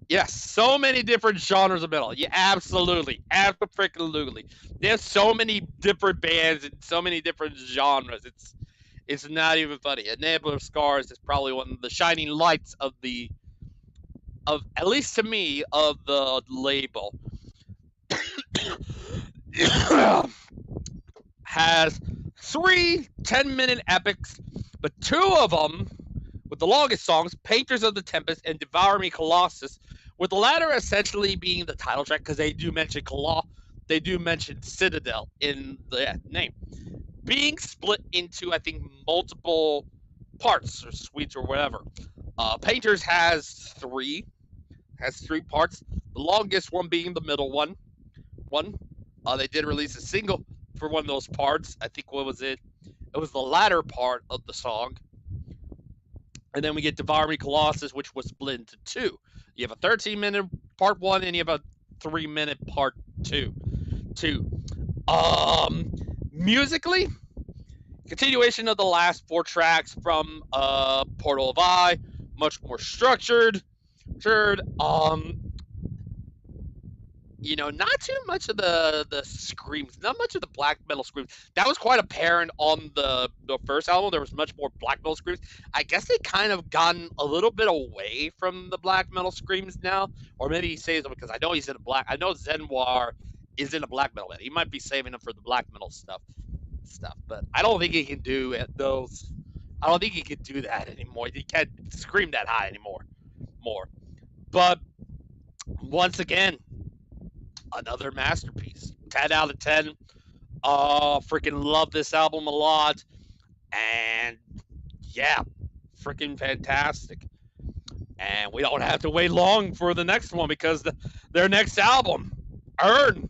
Yes, so many different genres of metal. Yeah, absolutely. There's so many different bands and so many different genres. It's not even funny. Obliviscaris is probably one of the shining lights of at least to me, of the label. has 3 10-minute epics, but 2 of them, with the longest songs, Painters of the Tempest and Devour Me Colossus, with the latter essentially being the title track because they do mention Citadel in the name, being split into, I think, multiple parts or suites or whatever. Painters has 3 parts, the longest one being the middle one. They did release a single for one of those parts. I think, what was it? It was the latter part of the song. And then we get Devour Me Colossus, which was split into 2. You have a 13-minute part 1, and you have a 3-minute part 2. Musically, continuation of the last 4 tracks from Portal of Eye, much more structured. Not too much of the screams, not much of the black metal screams. That was quite apparent on the first album. There was much more black metal screams. I guess they kind of gotten a little bit away from the black metal screams now, or maybe he saves them because I know he's in a black. I know Zenoir is in a black metal band. He might be saving them for the black metal stuff, but I don't think he can do those. I don't think he can do that anymore. He can't scream that high anymore. But once again, another masterpiece. 10 out of 10. Freaking love this album a lot. And yeah, freaking fantastic. And we don't have to wait long for the next one because their next album, Earn,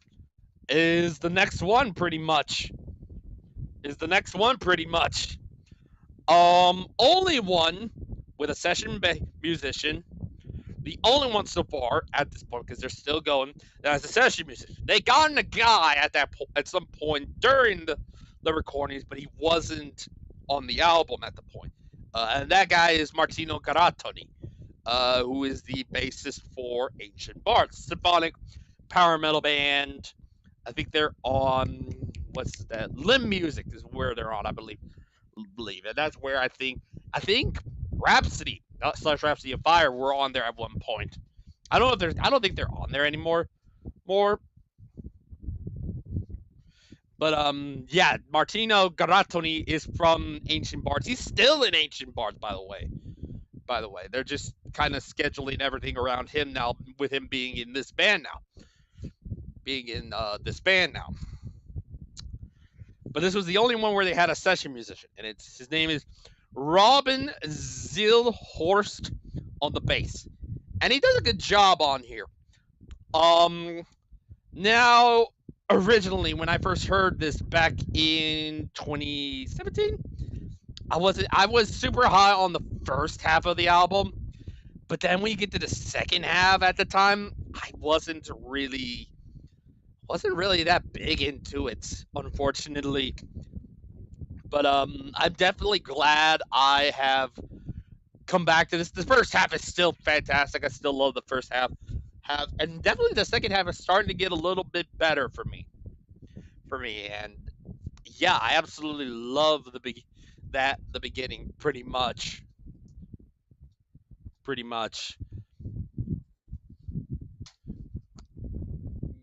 is the next one pretty much. Only one with a session musician. The only one so far at this point, because they're still going, as a session musician. They got a guy at some point during the recordings, but he wasn't on the album at the point. And that guy is Martino Garatoni, who is the bassist for Ancient Bards, symphonic power metal band. I think they're on, what's that? Limb Music is where they're on, I believe. And that's where I think Rhapsody / Rhapsody of Fire were on there at one point. I don't think they're on there anymore. But yeah, Martino Garatoni is from Ancient Bards. He's still in Ancient Bards, by the way. They're just kind of scheduling everything around him now, with him being in this band now. But this was the only one where they had a session musician, and his name is Robin Zilhorst on the bass, and he does a good job on here. Now, originally, when I first heard this back in 2017, I was super high on the first half of the album, but then when you get to the second half at the time, I wasn't really that big into it, unfortunately. But I'm definitely glad I have come back to this. The first half is still fantastic. I still love the first half, and definitely the second half is starting to get a little bit better for me. And yeah, I absolutely love the beginning pretty much.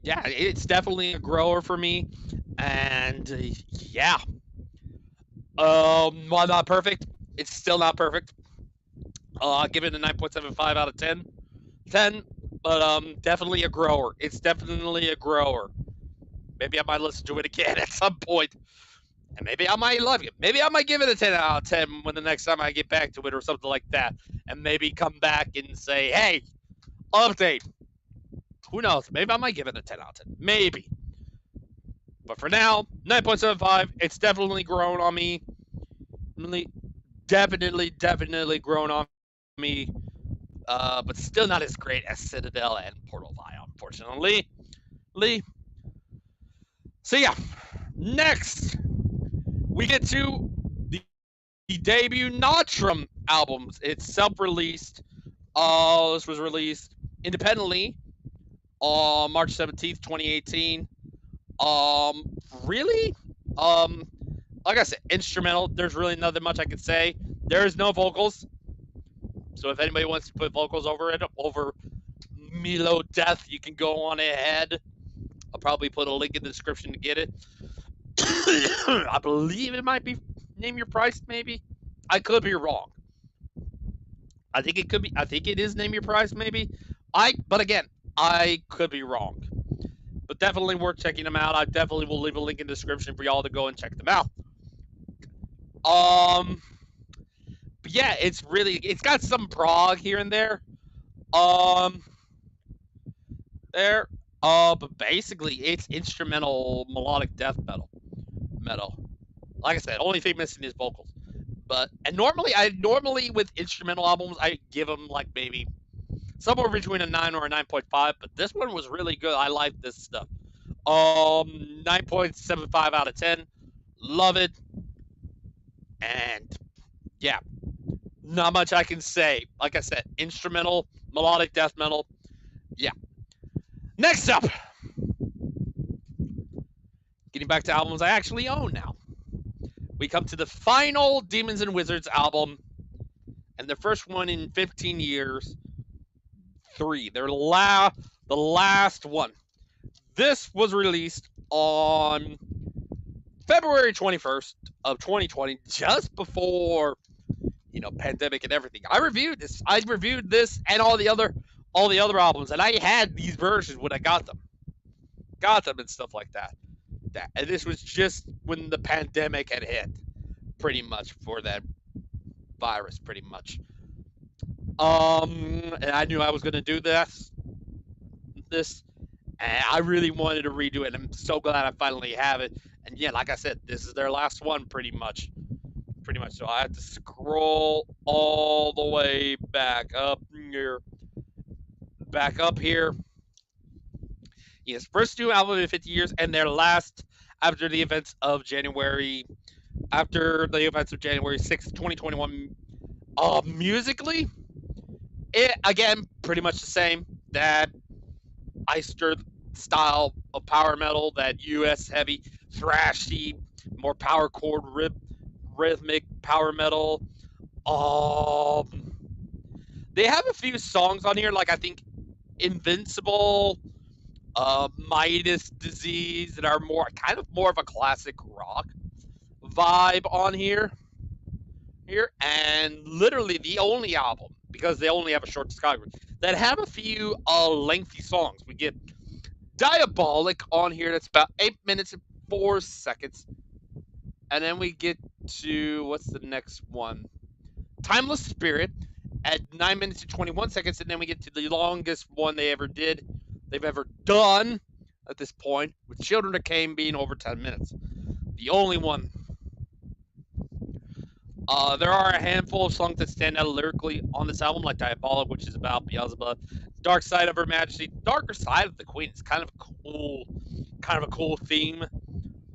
Yeah, it's definitely a grower for me, and yeah. While not perfect, it's still not perfect. I'll give it a 9.75 out of 10. But definitely a grower. It's definitely a grower. Maybe I might listen to it again at some point, and maybe I might love it. Maybe I might give it a 10 out of 10 when the next time I get back to it or something like that, and maybe come back and say, hey, update. Who knows? Maybe I might give it a 10 out of 10. Maybe. But for now, 9.75. It's definitely grown on me. Definitely grown on me. But still not as great as Citadel and Portal of Eye, unfortunately. So yeah, next we get to the debut Nahtram albums. It's self-released. This was released independently on March 17th, 2018. Really, like I said, instrumental. There's really nothing much I can say. There is no vocals, so if anybody wants to put vocals over Melodic Death, you can go on ahead. I'll probably put a link in the description to get it. I believe it might be Name Your Price, maybe. I could be wrong. I think it could be. I think it is Name Your Price, maybe. But again, I could be wrong. But definitely worth checking them out. I definitely will leave a link in the description for y'all to go and check them out. But yeah, it's got some prog here and there. But basically it's instrumental melodic death metal. Like I said, only thing missing is vocals. And normally with instrumental albums, I give them like maybe somewhere between a 9 or a 9.5, but this one was really good. I like this stuff. 9.75 out of 10. Love it. And yeah, not much I can say. Like I said, instrumental, melodic death metal. Yeah. Next up, getting back to albums I actually own now. We come to the final Demons and Wizards album, and the first one in 15 years. 3. The last one. This was released on February 21st of 2020, just before, pandemic and everything. I reviewed this and all the other albums, and I had these versions when I got them and stuff like that. And this was just when the pandemic had hit, pretty much, for that virus, pretty much. And I knew I was going to do this, and I really wanted to redo it, and I'm so glad I finally have it. And yeah, like I said, this is their last one, pretty much. So I have to scroll all the way back up here. Yes, first two album in 50 years, and their last after the events of January 6th, 2021. Musically, it again pretty much the same. That Eister style of power metal, that US heavy, thrashy, more power chord rhythmic power metal. They have a few songs on here, like I think Invincible, Midas Disease, that are more of a classic rock vibe on here, and literally the only album, because they only have a short discography, that have a few lengthy songs. We get Diabolic on here, that's about 8 minutes and 4 seconds, and then we get to, what's the next one? Timeless Spirit at 9 minutes and 21 seconds, and then we get to the longest one they've ever done at this point, with Children of Cain being over 10 minutes. The only one. There are a handful of songs that stand out lyrically on this album, like Diabolic, which is about Beelzebub. Dark Side of Her Majesty, Darker Side of the Queen. It's kind of a cool theme.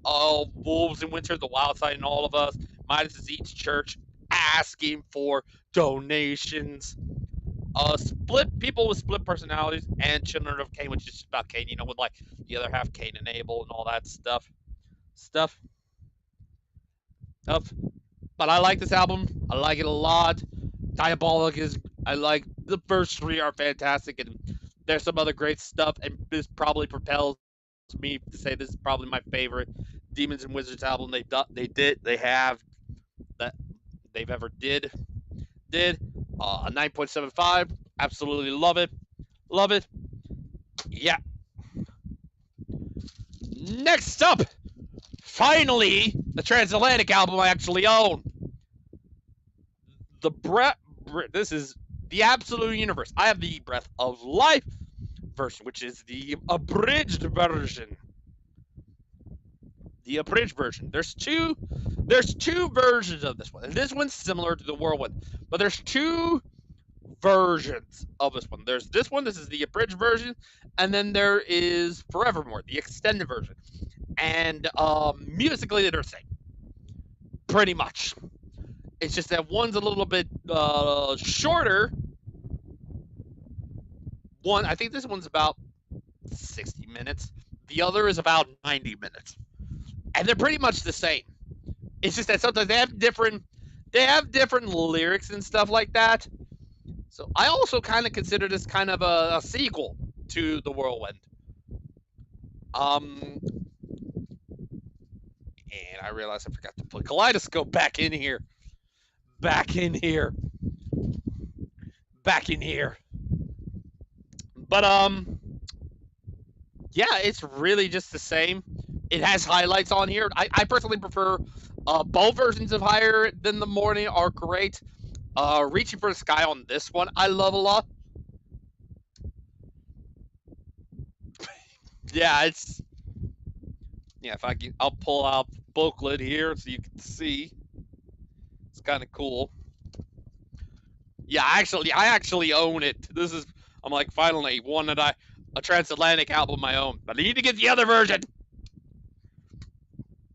Wolves in Winter, The Wild Side in All of Us. Midas is Each Church, asking for donations. People with split personalities, and Children of Cain, which is just about Cain, with like the other half, Cain and Abel and all that stuff. But I like this album. I like it a lot. Diabolic I like the first 3 are fantastic, and there's some other great stuff, and this probably propels me to say this is probably my favorite Demons and Wizards album they've ever did. A 9.75. Absolutely love it. Yeah. Next up, finally, the Transatlantic album I actually own. This is the Absolute Universe. I have the Breath of Life version, which is the abridged version. There's two versions of this one, and this one's similar to the Whirlwind, but there's 2 versions of this one. There's this one. This is the abridged version, and then there is Forevermore, the extended version. And musically, they're the same, pretty much. It's just that one's a little bit shorter. I think this one's about 60 minutes. The other is about 90 minutes. And they're pretty much the same. It's just that sometimes they have different lyrics and stuff like that. So I also kind of consider this kind of a sequel to The Whirlwind. And I realized I forgot to put Kaleidoscope back in here. Back in here. Back in here. But, yeah, it's really just the same. It has highlights on here. I personally prefer both versions of Higher Than the Morning are great. Reaching for the Sky on this one, I love a lot. Yeah, it's... Yeah, if I can... I'll pull out the booklet here so you can see. It's kind of cool. Yeah, I actually own it. This is... I'm like, finally, one that a Transatlantic album of my own. But I need to get the other version.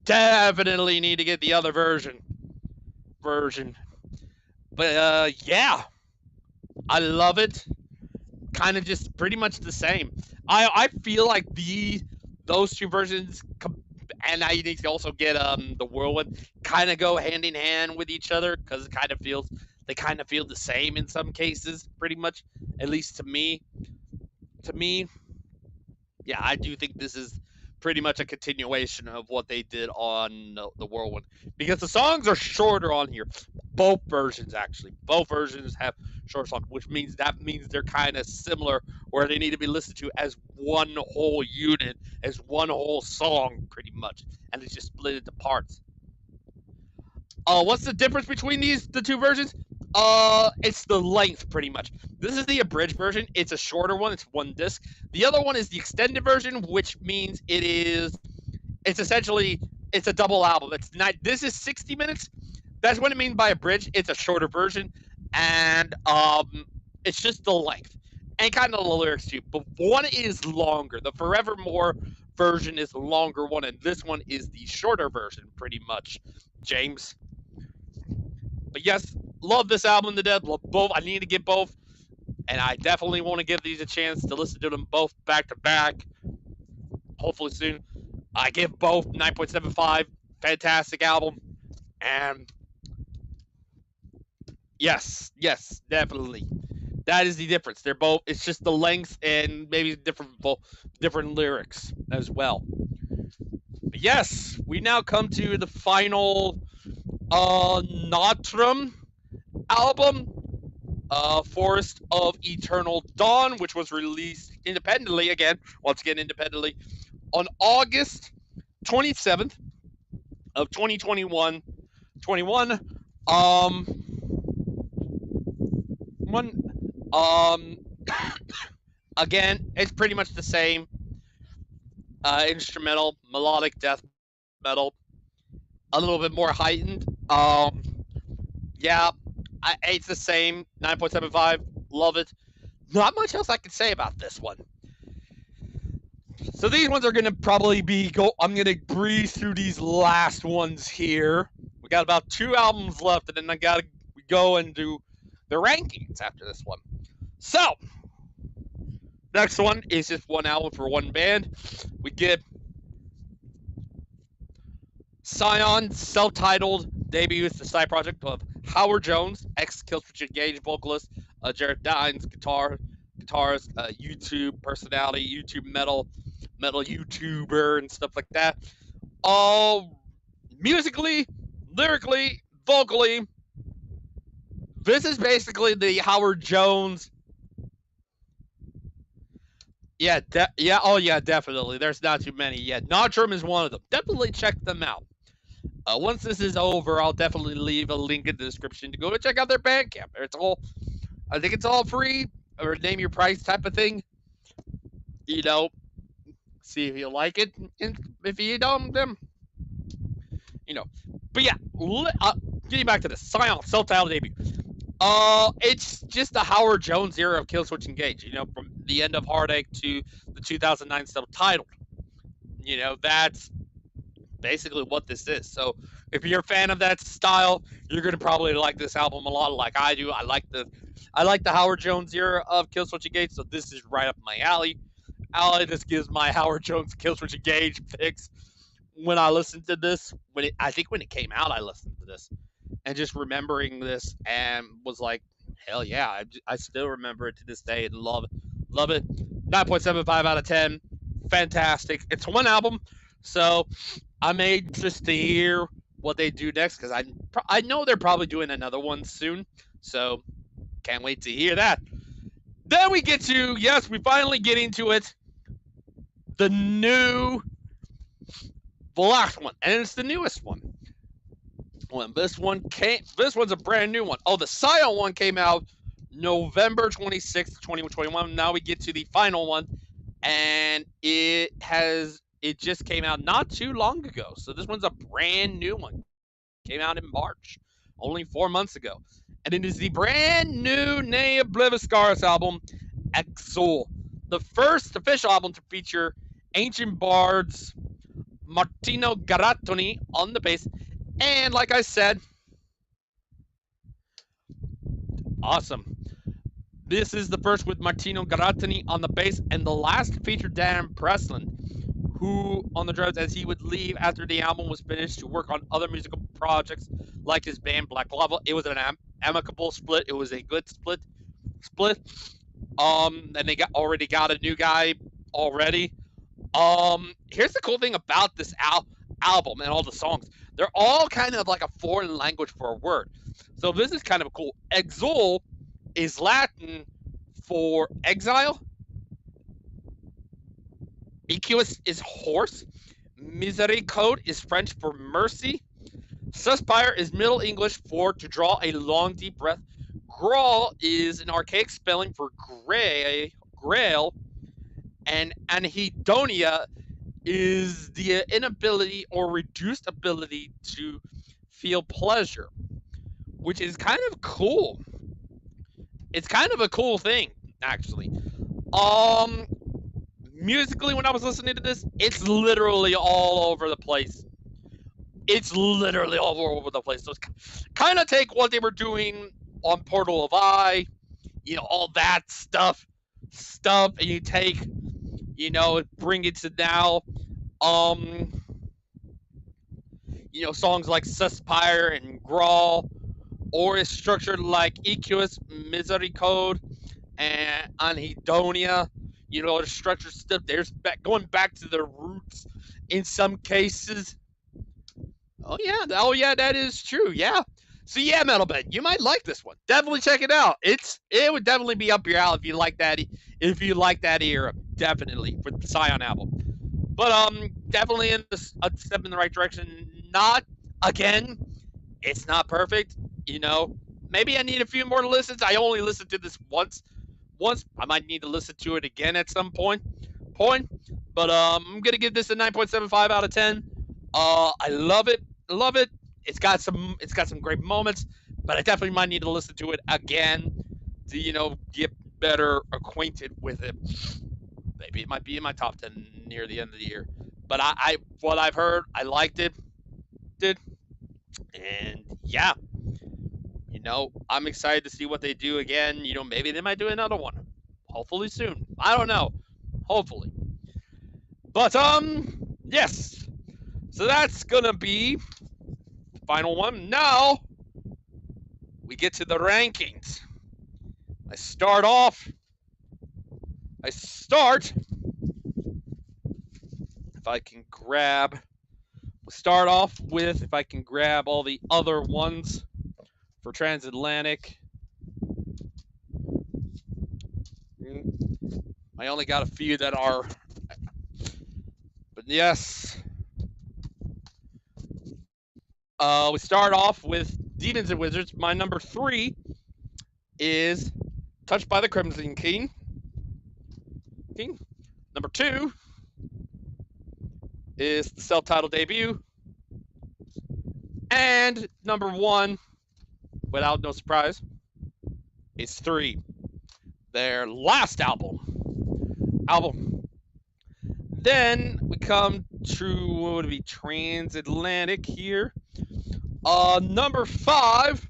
Definitely need to get the other version. But, yeah. I love it. Kind of just pretty much the same. I feel like those two versions, and I need to also get the Whirlwind, kind of go hand in hand with each other, because they kind of feel the same in some cases, pretty much, at least to me. Yeah, I do think this is pretty much a continuation of what they did on the Whirlwind, because the songs are shorter on here. Both versions, actually. Both versions have short songs, which means they're kind of similar, where they need to be listened to as one whole unit, as one whole song, pretty much, and it's just split into parts. What's the difference between the two versions? It's the length, pretty much. This is the abridged version. It's a shorter one. It's one disc. The other one is the extended version, which means it's essentially a double album. This is 60 minutes. That's what it means by abridged. It's a shorter version, and it's just the length and kind of the lyrics too. But one is longer. The Forevermore version is the longer one, and this one is the shorter version, pretty much. James. But yes, love this album to death. Love both. I need to get both, and I definitely want to give these a chance to listen to them both back to back. Hopefully soon. I give both 9.75. Fantastic album, and yes, definitely. That is the difference. They're both. It's just the length and maybe different lyrics as well. But yes, we now come to the final Nahtram album, Forest of Eternal Dawn, which was released independently, once again independently, on August 27th of 2021. Again, it's pretty much the same. Instrumental, melodic death metal, a little bit more heightened. Yeah, it's the same. 9.75, love it. Not much else I can say about this one. So these ones are gonna probably I'm gonna breeze through these last ones here. We got about 2 albums left, and then I gotta go and do the rankings after this one. So, next one is just one album for one band. We get Sion's self-titled debut. It's the side project of Howard Jones, ex-Killswitch Engage vocalist, Jared Dines, guitarist, YouTube personality, YouTube metal YouTuber, and stuff like that. All musically, lyrically, vocally, this is basically the Howard Jones. Yeah, definitely. There's not too many yet. Nahtram is one of them. Definitely check them out. Once this is over, I'll definitely leave a link in the description to go and check out their Bandcamp. I think it's all free, or name your price type of thing. You know, see if you like it, and if you don't, then, you know. But yeah, getting back to this, Sion self-titled debut. It's just the Howard Jones era of Killswitch Engage, you know, from the end of Heartache to the 2009 self-titled. You know, that's basically what this is. So if you're a fan of that style, you're gonna probably like this album a lot, like I do. I like the Howard Jones era of Killswitch Engage, so this is right up my alley. This gives my Howard Jones Killswitch Engage fix. When I listened to this, I think when it came out, I listened to this, and just remembering this, and was like, hell yeah, I still remember it to this day and love it. 9.75 out of 10. fantastic. It's one album, so I'm anxious to hear what they do next because I know they're probably doing another one soon, so can't wait to hear that. Then we get to, yes, we finally get into it, the last one, and it's the newest one. This one's a brand new one. Oh, the Sion one came out November 26th, 2021. Now we get to the final one, and it just came out not too long ago. So this one's a brand new one. Came out in March, only 4 months ago. And it is the brand new Obliviscaris album, Exul. The first official album to feature ancient bards Martino Garattoni on the bass. And like I said, awesome. This is the first with Martino Garattoni on the bass, and the last featured Dan Breslin, who on the drums, as he would leave after the album was finished to work on other musical projects like his band Black Lava. It was an amicable split. It was a good split. And they already got a new guy already. Here's the cool thing about this album and all the songs. They're all kind of like a foreign language for a word. So this is kind of cool. Exul is Latin for exile. Equus is horse. Misericorde is French for mercy. Suspire is Middle English for to draw a long, deep breath. Grawl is an archaic spelling for grail. And anhedonia is the inability or reduced ability to feel pleasure, which is kind of cool. It's kind of a cool thing, actually. Musically, when I was listening to this, it's literally all over the place. It's literally all over the place. So it's kind of take what they were doing on Portal of Eye, all that stuff, and you take, bring it to now. Songs like Suspire and Grawl, or is structured like Equus, Misericorde, and Anhedonia. The structured stuff. There's going back to the roots in some cases. Oh yeah, that is true. Yeah. So yeah, Metalbed, you might like this one. Definitely check it out. It would definitely be up your alley if you like that. If you like that era, definitely for the Sion album. But definitely a step in the right direction. Not again. It's not perfect. Maybe I need a few more listens. I only listened to this once. I might need to listen to it again at some point. But I'm gonna give this a 9.75 out of 10. I love it. It's got some great moments, but I definitely might need to listen to it again to get better acquainted with it. Maybe it might be in my top 10 near the end of the year. But what I've heard, I liked it. And yeah. I'm excited to see what they do again. Maybe they might do another one. Hopefully soon. I don't know. Hopefully. But, yes. So that's gonna be the final one. Now, we get to the rankings. I start, if I can grab all the other ones. For Transatlantic, I only got a few that are, but yes. We start off with Demons and Wizards. My number 3 is Touched by the Crimson King. Number 2 is the self-titled debut. And number 1, without no surprise, is 3, their last album. Then we come to what would be Transatlantic here. Number 5,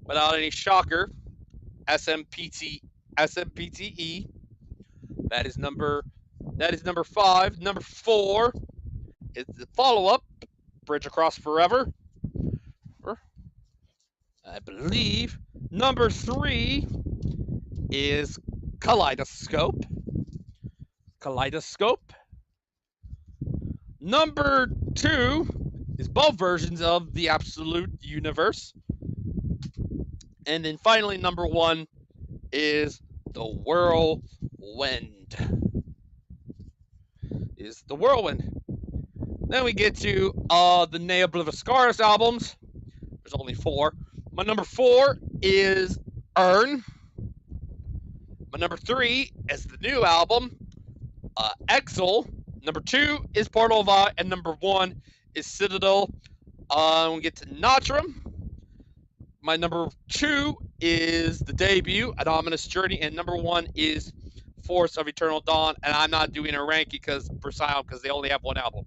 without any shocker, SMPTE. That is number 5. Number 4 is the follow-up, Bridge Across Forever. I believe number 3 is Kaleidoscope. Kaleidoscope. Number 2 is both versions of the Absolute Universe. And then finally, number 1 is the Whirlwind. Then we get to the Obliviscaris albums. There's only 4. My number 4 is Urn. My number 3 is the new album, Exile. Number 2 is Portal of Eye, and number 1 is Citadel. We get to Nahtram. My number 2 is the debut, An Ominous Journey, and number 1 is Force of Eternal Dawn. And I'm not doing a ranking because they only have 1 album.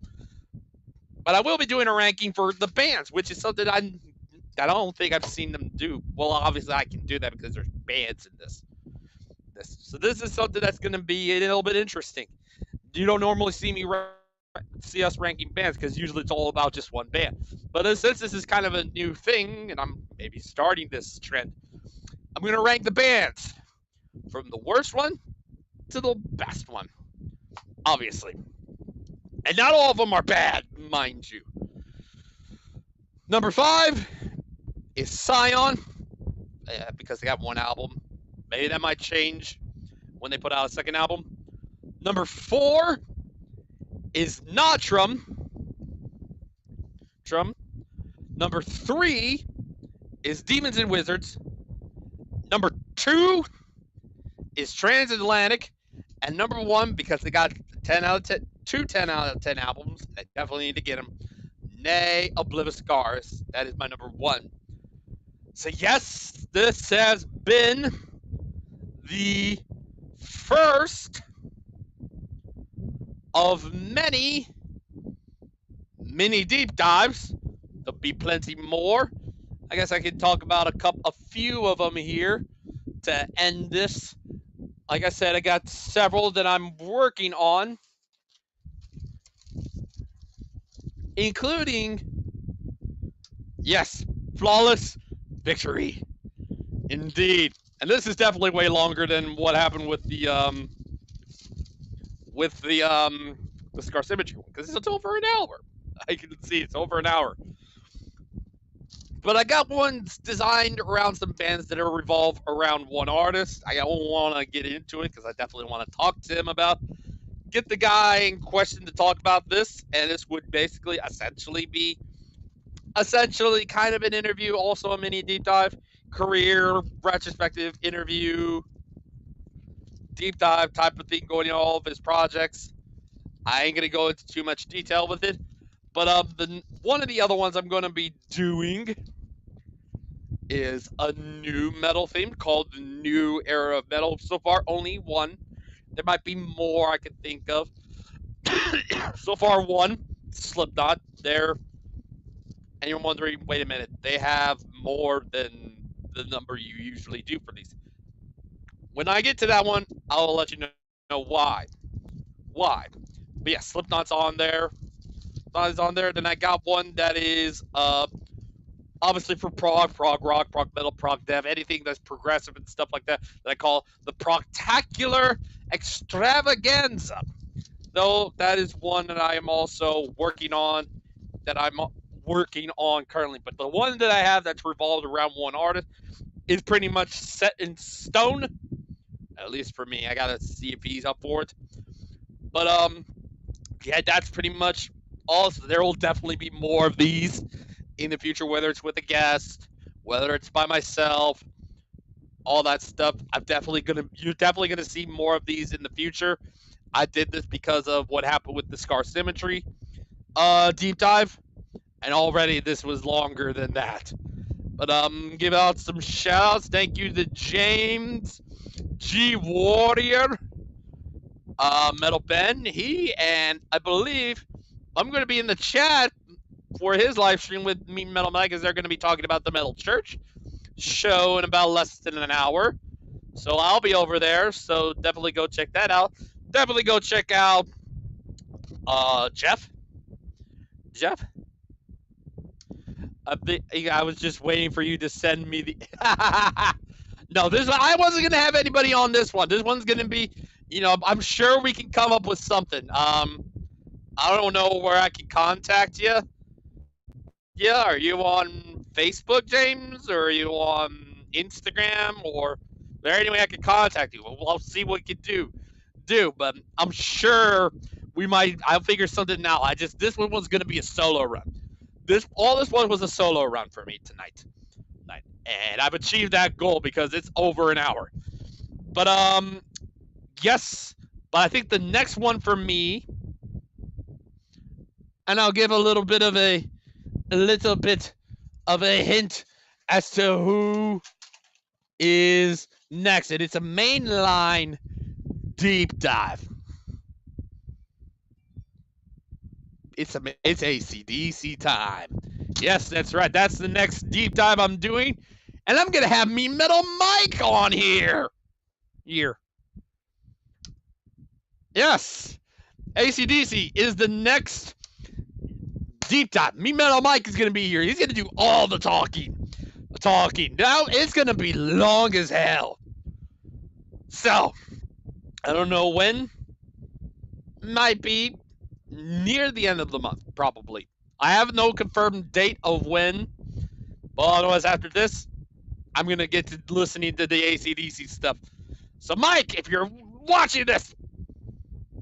But I will be doing a ranking for the bands, which is something I don't think I've seen them do. Well, obviously I can do that because there's bands in this. So this is something that's going to be a little bit interesting. You don't normally see us ranking bands because usually it's all about just one band. But since this is kind of a new thing, and I'm maybe starting this trend, I'm going to rank the bands from the worst one to the best one, obviously. And not all of them are bad, mind you. Number 5 is Sion, because they got 1 album. Maybe that might change when they put out a second album. Number 4 is Nahtram. Number 3 is Demons and Wizards. Number 2 is Transatlantic. And number 1, because they got 2 10 out of 10 albums, I definitely need to get them, Obliviscaris. That is my number 1. So yes, this has been the first of many mini deep dives. There'll be plenty more. I guess I could talk about a few of them here to end this. Like I said, I got several that I'm working on, including, yes, Flawless Victory. Indeed. And this is definitely way longer than what happened with the Scar Symmetry one, because it's over an hour. I can see it's over an hour. But I got ones designed around some bands that revolve around one artist. I don't want to get into it because I definitely want to talk to him about. Get the guy in question to talk about this, and this would basically essentially be kind of an interview, also a mini deep dive, career, retrospective interview, deep dive type of thing, going into all of his projects. I ain't going to go into too much detail with it. But one of the other ones I'm going to be doing is a new metal theme called the New Era of Metal. So far, only 1. There might be more I can think of. So far, 1, Slipknot. And you're wondering, wait a minute, they have more than the number you usually do for these. When I get to that one, I'll let you know why. But yeah, Slipknot's on there. Then I got one that is obviously for Prog Rock, Prog Metal, Prog Death, anything that's progressive and stuff like that I call the Progtacular Extravaganza. Though that is one that I am also working on, currently. But the one that I have that's revolved around one artist is pretty much set in stone, at least for me. I gotta see if he's up for it. But yeah, that's pretty much all. So there will definitely be more of these in the future, whether it's with a guest, whether it's by myself, all that stuff. You're definitely gonna see more of these in the future. I did this because of what happened with the Scar Symmetry deep dive, and already this was longer than that. But give out some shout-outs. Thank you to James G. Warrior, Metal Ben. He and I believe I'm going to be in the chat for his live stream with me, Metal Mike, as they're going to be talking about the Metal Church show in about less than an hour. So I'll be over there. So definitely go check that out. Definitely go check out Geoff. I was just waiting for you to send me the. No, I wasn't gonna have anybody on this one. This one's gonna be I'm sure we can come up with something. I don't know where I can contact you. Yeah, are you on Facebook, James, or are you on Instagram, or is there any way I can contact you? Well, I'll see what we can do, but I'm sure I'll figure something out. This one was gonna be a solo run. This one was a solo run for me tonight. And I've achieved that goal because it's over an hour. But yes, but I think the next one for me, and I'll give a little bit of a hint as to who is next, and it's a mainline deep dive. It's AC/DC time. Yes, that's right. That's the next deep dive I'm doing, and I'm gonna have me Metal Mike on here. Yes, AC/DC is the next deep dive. Me Metal Mike is gonna be here. He's gonna do all the talking. Now it's gonna be long as hell. So I don't know when. Might be near the end of the month, probably. I have no confirmed date of when, but otherwise after this, I'm gonna get to listening to the AC/DC stuff. So Mike, if you're watching this,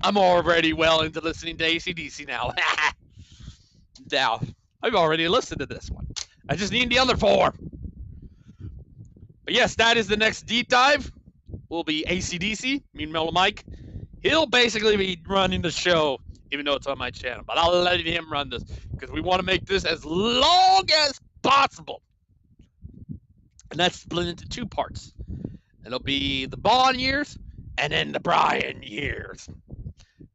I'm already well into listening to AC/DC now. Now, I've already listened to this one. I just need the other 4. But yes, that is the next deep dive. Will be AC/DC, me and Mellow Mike. He'll basically be running the show, even though it's on my channel. But I'll let him run this because we want to make this as long as possible. And that's split into 2 parts. It'll be the Bond years and then the Brian years.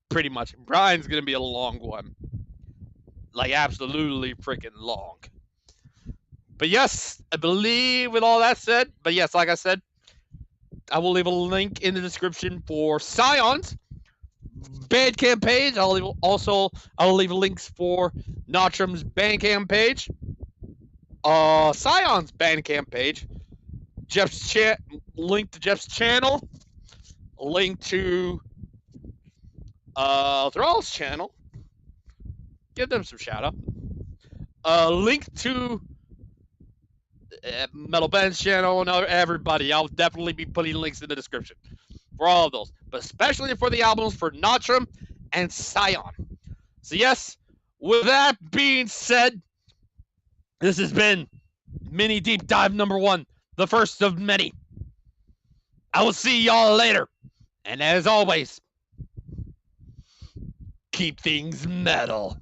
Pretty much. Brian's going to be a long one. Like, absolutely freaking long. But yes, I believe with all that said, but yes, like I said, I will leave a link in the description for Sion's Bandcamp page. I'll leave links for Nahtram's Bandcamp page, Sion's Bandcamp page, link to Jeff's channel, a link to Thralls' channel. Give them some shout out. Link to Metal Band's channel and everybody. I'll definitely be putting links in the description for all of those, but especially for the albums for Nahtram and Sion. So yes, with that being said, this has been mini deep dive number 1, the first of many. I will see y'all later, and as always, keep things metal.